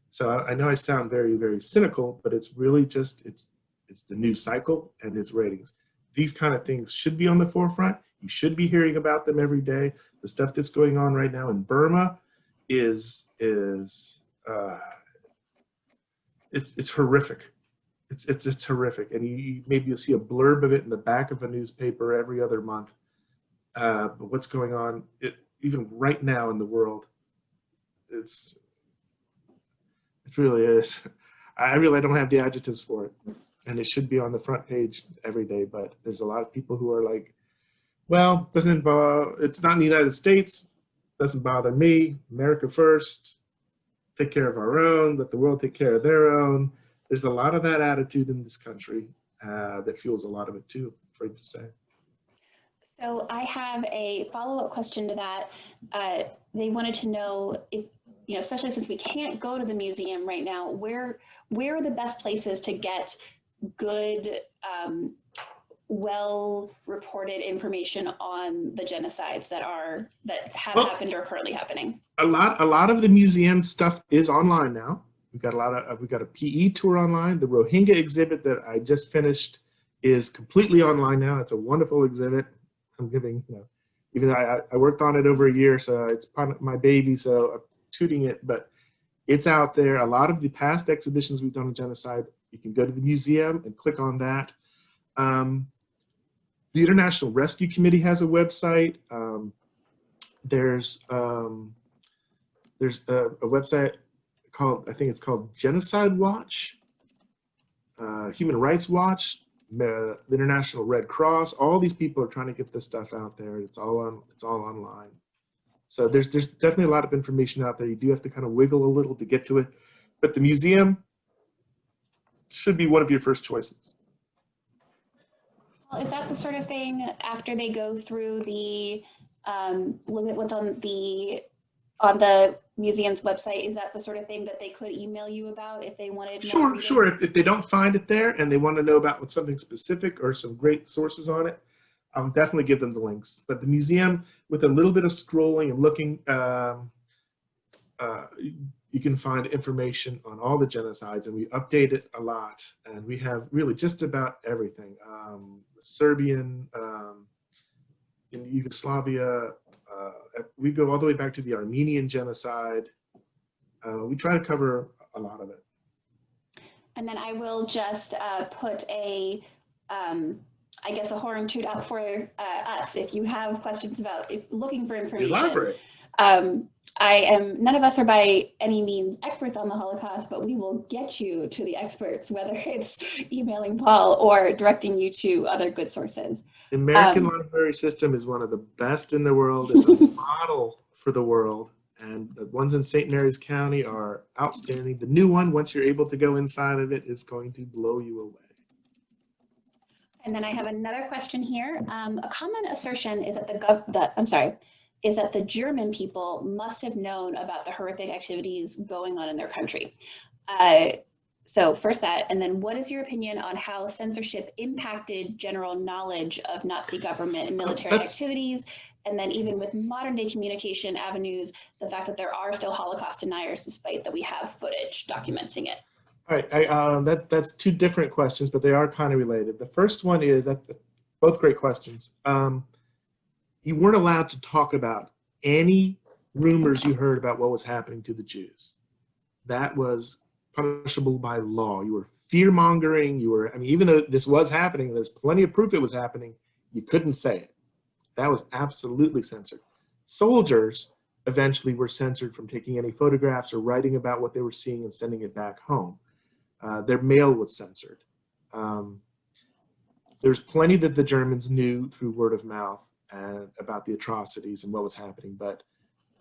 So I know I sound very, very cynical, but it's really just, it's the news cycle and its ratings. These kind of things should be on the forefront. You should be hearing about them every day. The stuff that's going on right now in Burma is it's horrific. It's horrific, and maybe you'll see a blurb of it in the back of a newspaper every other month. But what's going on, even right now in the world, it really is. I really don't have the adjectives for it, and it should be on the front page every day. But there's a lot of people who are like, well, it's not in the United States, doesn't bother me. America first, take care of our own, let the world take care of their own. There's a lot of that attitude in this country that fuels a lot of it too, I'm afraid to say. So I have a follow-up question to that. They wanted to know if, you know, especially since we can't go to the museum right now, where are the best places to get good, well-reported information on the genocides that have happened or currently happening? A lot of the museum stuff is online now. We've got a PE tour online. The Rohingya exhibit that I just finished is completely online now. It's a wonderful exhibit. I'm giving, you know, even though I worked on it over a year, so it's part of my baby, so I'm tooting it, but it's out there. A lot of the past exhibitions we've done on genocide, you can go to the museum and click on that. The International Rescue Committee has a website. There's a website called, I think it's called Genocide Watch, Human Rights Watch, the International Red Cross. All these people are trying to get this stuff out there. It's all online. So there's definitely a lot of information out there. You do have to kind of wiggle a little to get to it, but the museum should be one of your first choices. Well, is that the sort of thing after they go through the look at what's on the museum's website? Is that the sort of thing that they could email you about if they wanted more? Sure. If they don't find it there and they want to know about something specific or some great sources on it, I'll definitely give them the links. But the museum, with a little bit of scrolling and looking, you can find information on all the genocides, and we update it a lot. And we have really just about everything. Serbian, in Yugoslavia, we go all the way back to the Armenian genocide. We try to cover a lot of it. And then I will just put a, I guess, a horn toot out for us. If you have questions about looking for information. Elaborate. None of us are by any means experts on the Holocaust, but we will get you to the experts, whether it's emailing Paul or directing you to other good sources. The American library system is one of the best in the world. It's a model for the world. And the ones in St. Mary's County are outstanding. The new one, once you're able to go inside of it, is going to blow you away. And then I have another question here. A common assertion is that is that the German people must have known about the horrific activities going on in their country. So first that, and then what is your opinion on how censorship impacted general knowledge of Nazi government and military activities? And then even with modern day communication avenues, the fact that there are still Holocaust deniers, despite that we have footage documenting it. All right, that's two different questions, but they are kind of related. The first one is, both great questions. You weren't allowed to talk about any rumors you heard about what was happening to the Jews. That was punishable by law. You were fear-mongering. Even though this was happening, there's plenty of proof it was happening, you couldn't say it. That was absolutely censored. Soldiers eventually were censored from taking any photographs or writing about what they were seeing and sending it back home. Their mail was censored. There's plenty that the Germans knew through word of mouth and about the atrocities and what was happening, but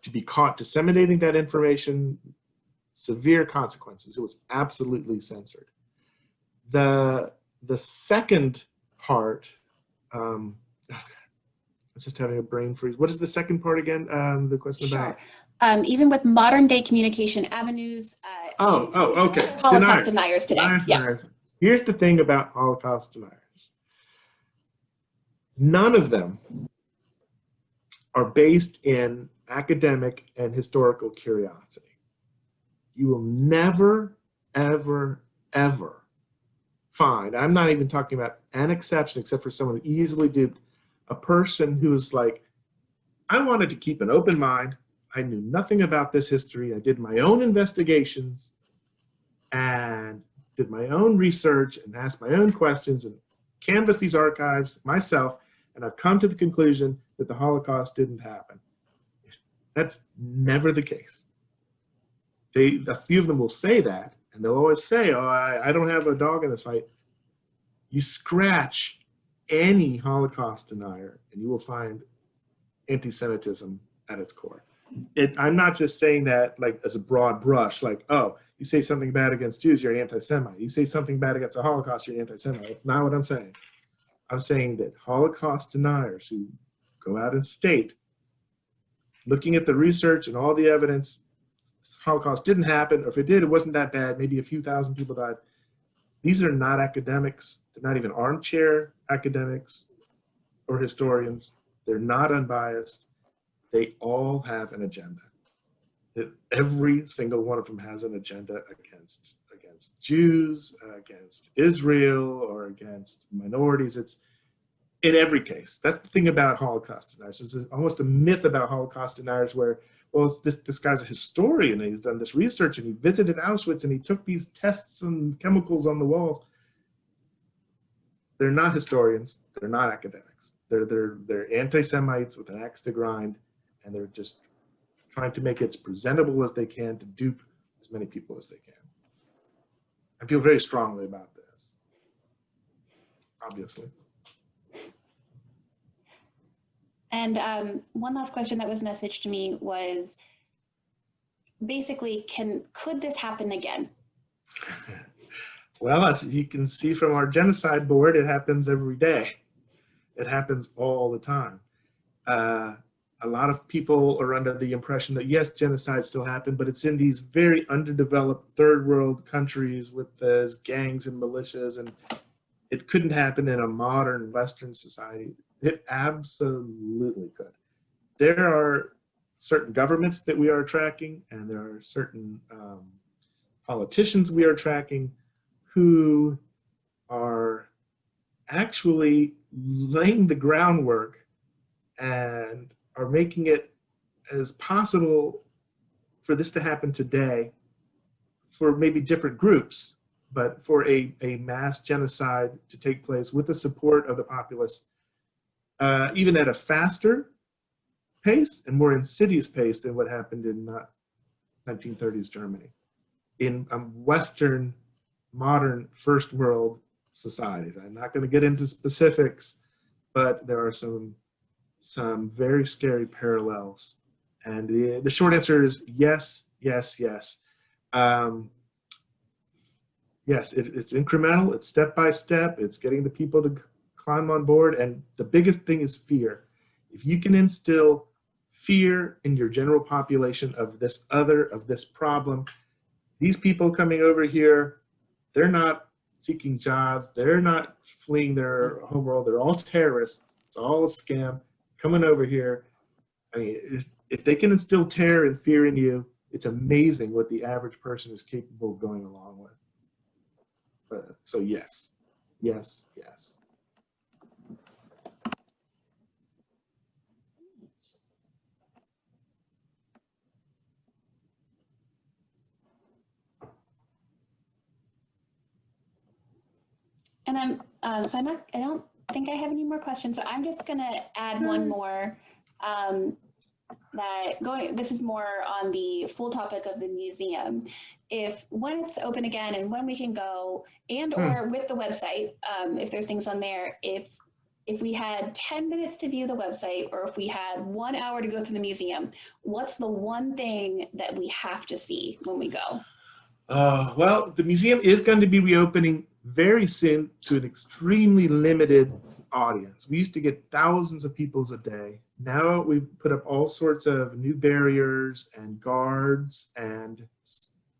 to be caught disseminating that information, severe consequences. It was absolutely censored. The second part, I'm just having a brain freeze. What is the second part again? The question Sure. about? Even with modern day communication avenues. Okay. Holocaust deniers today. Deniers. Here's the thing about Holocaust deniers. None of them are based in academic and historical curiosity. You will never, ever, ever find, I'm not even talking about an exception except for someone easily duped, a person who's like, I wanted to keep an open mind. I knew nothing about this history. I did my own investigations and did my own research and asked my own questions and canvassed these archives myself, and I've come to the conclusion that the Holocaust didn't happen. That's never the case. A few of them will say that, and they'll always say, oh, I don't have a dog in this fight. You scratch any Holocaust denier, and you will find anti-Semitism at its core. I'm not just saying that like as a broad brush, like, oh, you say something bad against Jews, you're an anti-Semite. You say something bad against the Holocaust, you're an anti-Semite. That's not what I'm saying. I'm saying that Holocaust deniers who go out and state, looking at the research and all the evidence, Holocaust didn't happen, or if it did, it wasn't that bad, maybe a few thousand people died. These are not academics. They're not even armchair academics or historians. They're not unbiased. They all have an agenda. Every single one of them has an agenda against Jews, against Israel, or against minorities. It's in every case. That's the thing about Holocaust deniers. It's almost a myth about Holocaust deniers where, well, this guy's a historian and he's done this research and he visited Auschwitz and he took these tests and chemicals on the walls. They're not historians. They're not academics. They're anti-Semites with an axe to grind, and they're just trying to make it as presentable as they can to dupe as many people as they can. I feel very strongly about this, obviously. And one last question that was messaged to me was basically, could this happen again? Well, as you can see from our genocide board, it happens every day. It happens all the time. A lot of people are under the impression that yes, genocide still happened, but it's in these very underdeveloped third world countries with those gangs and militias, and it couldn't happen in a modern Western society. It absolutely could. There are certain governments that we are tracking, and there are certain politicians we are tracking who are actually laying the groundwork and are making it as possible for this to happen today for maybe different groups, but for a mass genocide to take place with the support of the populace, even at a faster pace and more insidious pace than what happened in 1930s Germany. In Western, modern, first world societies. I'm not going to get into specifics, but there are some very scary parallels. And the short answer is yes, yes, yes. Yes, it's incremental, it's step by step, it's getting the people to climb on board, and the biggest thing is fear. If you can instill fear in your general population of this other, of this problem, these people coming over here, they're not seeking jobs, they're not fleeing their home world, they're all terrorists, it's all a scam, coming over here. I mean, if they can instill terror and fear in you, it's amazing what the average person is capable of going along with. So yes, yes, yes. And so I don't think I have any more questions. So I'm just gonna add one more. This is more on the full topic of the museum. When it's open again and when we can go, and or with the website, if there's things on there, if we had 10 minutes to view the website, or if we had 1 hour to go through the museum, what's the one thing that we have to see when we go? Well, the museum is going to be reopening very soon to an extremely limited audience. We used to get thousands of people a day. Now we've put up all sorts of new barriers and guards and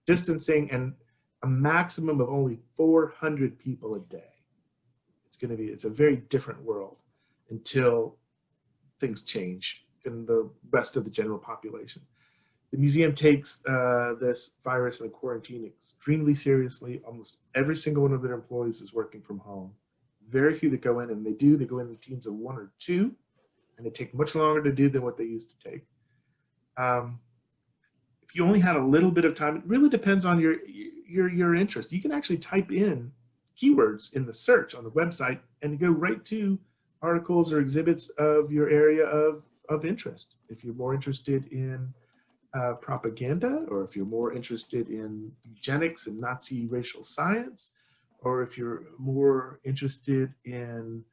distancing, and a maximum of only 400 people a day. It's a very different world until things change in the rest of the general population. The museum takes this virus and quarantine extremely seriously. Almost every single one of their employees is working from home. Very few that go in, and they go in teams of 1 or 2, and they take much longer to do than what they used to take. If you only had a little bit of time, it really depends on your interest. You can actually type in keywords in the search on the website and go right to articles or exhibits of your area of interest. If you're more interested in propaganda, or if you're more interested in eugenics and Nazi racial science, or if you're more interested in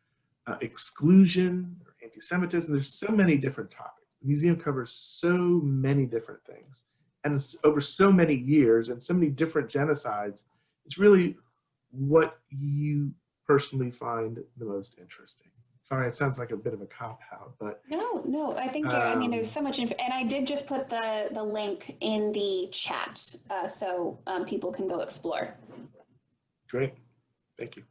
exclusion or anti-Semitism, there's so many different topics. The museum covers so many different things, and it's over so many years and so many different genocides. It's really what you personally find the most interesting. Sorry, it sounds like a bit of a cop-out, but no, I think I mean, there's so much info, and I did just put the link in the chat, so people can go explore. Great, thank you.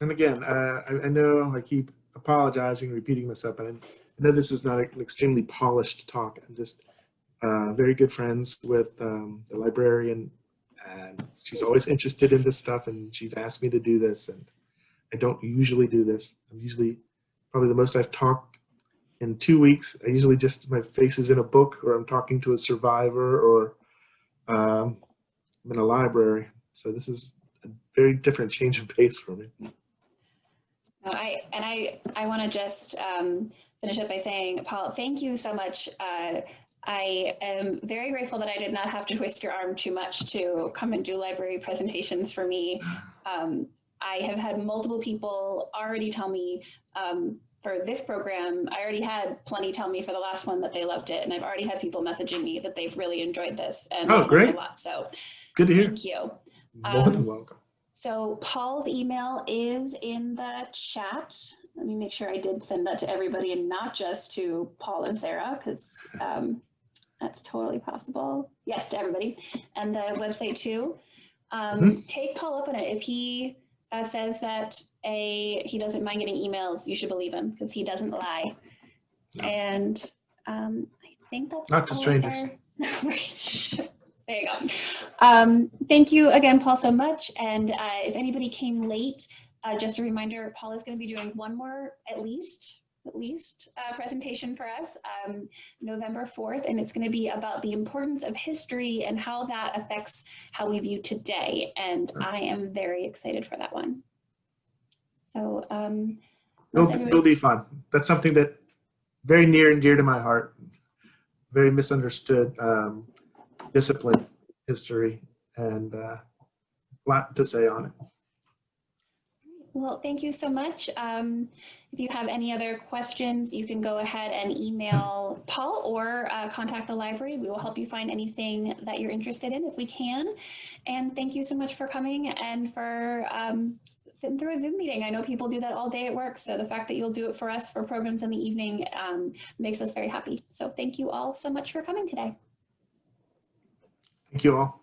And again, I know I keep apologizing, repeating myself, and I know this is not an extremely polished talk. I'm just very good friends with the librarian, and she's always interested in this stuff, and she's asked me to do this, and I don't usually do this. I'm usually, probably the most I've talked in 2 weeks. I usually just, my face is in a book, or I'm talking to a survivor, or I'm in a library. So this is a very different change of pace for me. No, I want to just finish up by saying, Paul, thank you so much. I am very grateful that I did not have to twist your arm too much to come and do library presentations for me. I have had multiple people already tell me for this program, I already had plenty tell me for the last one that they loved it. And I've already had people messaging me that they've really enjoyed this. And oh, great. A lot. So good to hear. Thank you. More than welcome. So Paul's email is in the chat. Let me make sure I did send that to everybody and not just to Paul and Sarah, because that's totally possible. Yes, to everybody. And the website too. Take Paul up on it. says that he doesn't mind getting emails. You should believe him because he doesn't lie. No. And I think that's Not to all strangers. There you go. Thank you again, Paul, so much. And if anybody came late, just a reminder, Paul is going to be doing one more, at least presentation for us, November 4th, and it's going to be about the importance of history and how that affects how we view today. And I am very excited for that one. So It'll be fun. That's something that very near and dear to my heart. Very misunderstood discipline, history, and a lot to say on it. Well, thank you so much. If you have any other questions, you can go ahead and email Paul or contact the library. We will help you find anything that you're interested in if we can. And thank you so much for coming and for sitting through a Zoom meeting. I know people do that all day at work, so the fact that you'll do it for us for programs in the evening makes us very happy. So thank you all so much for coming today. Thank you all.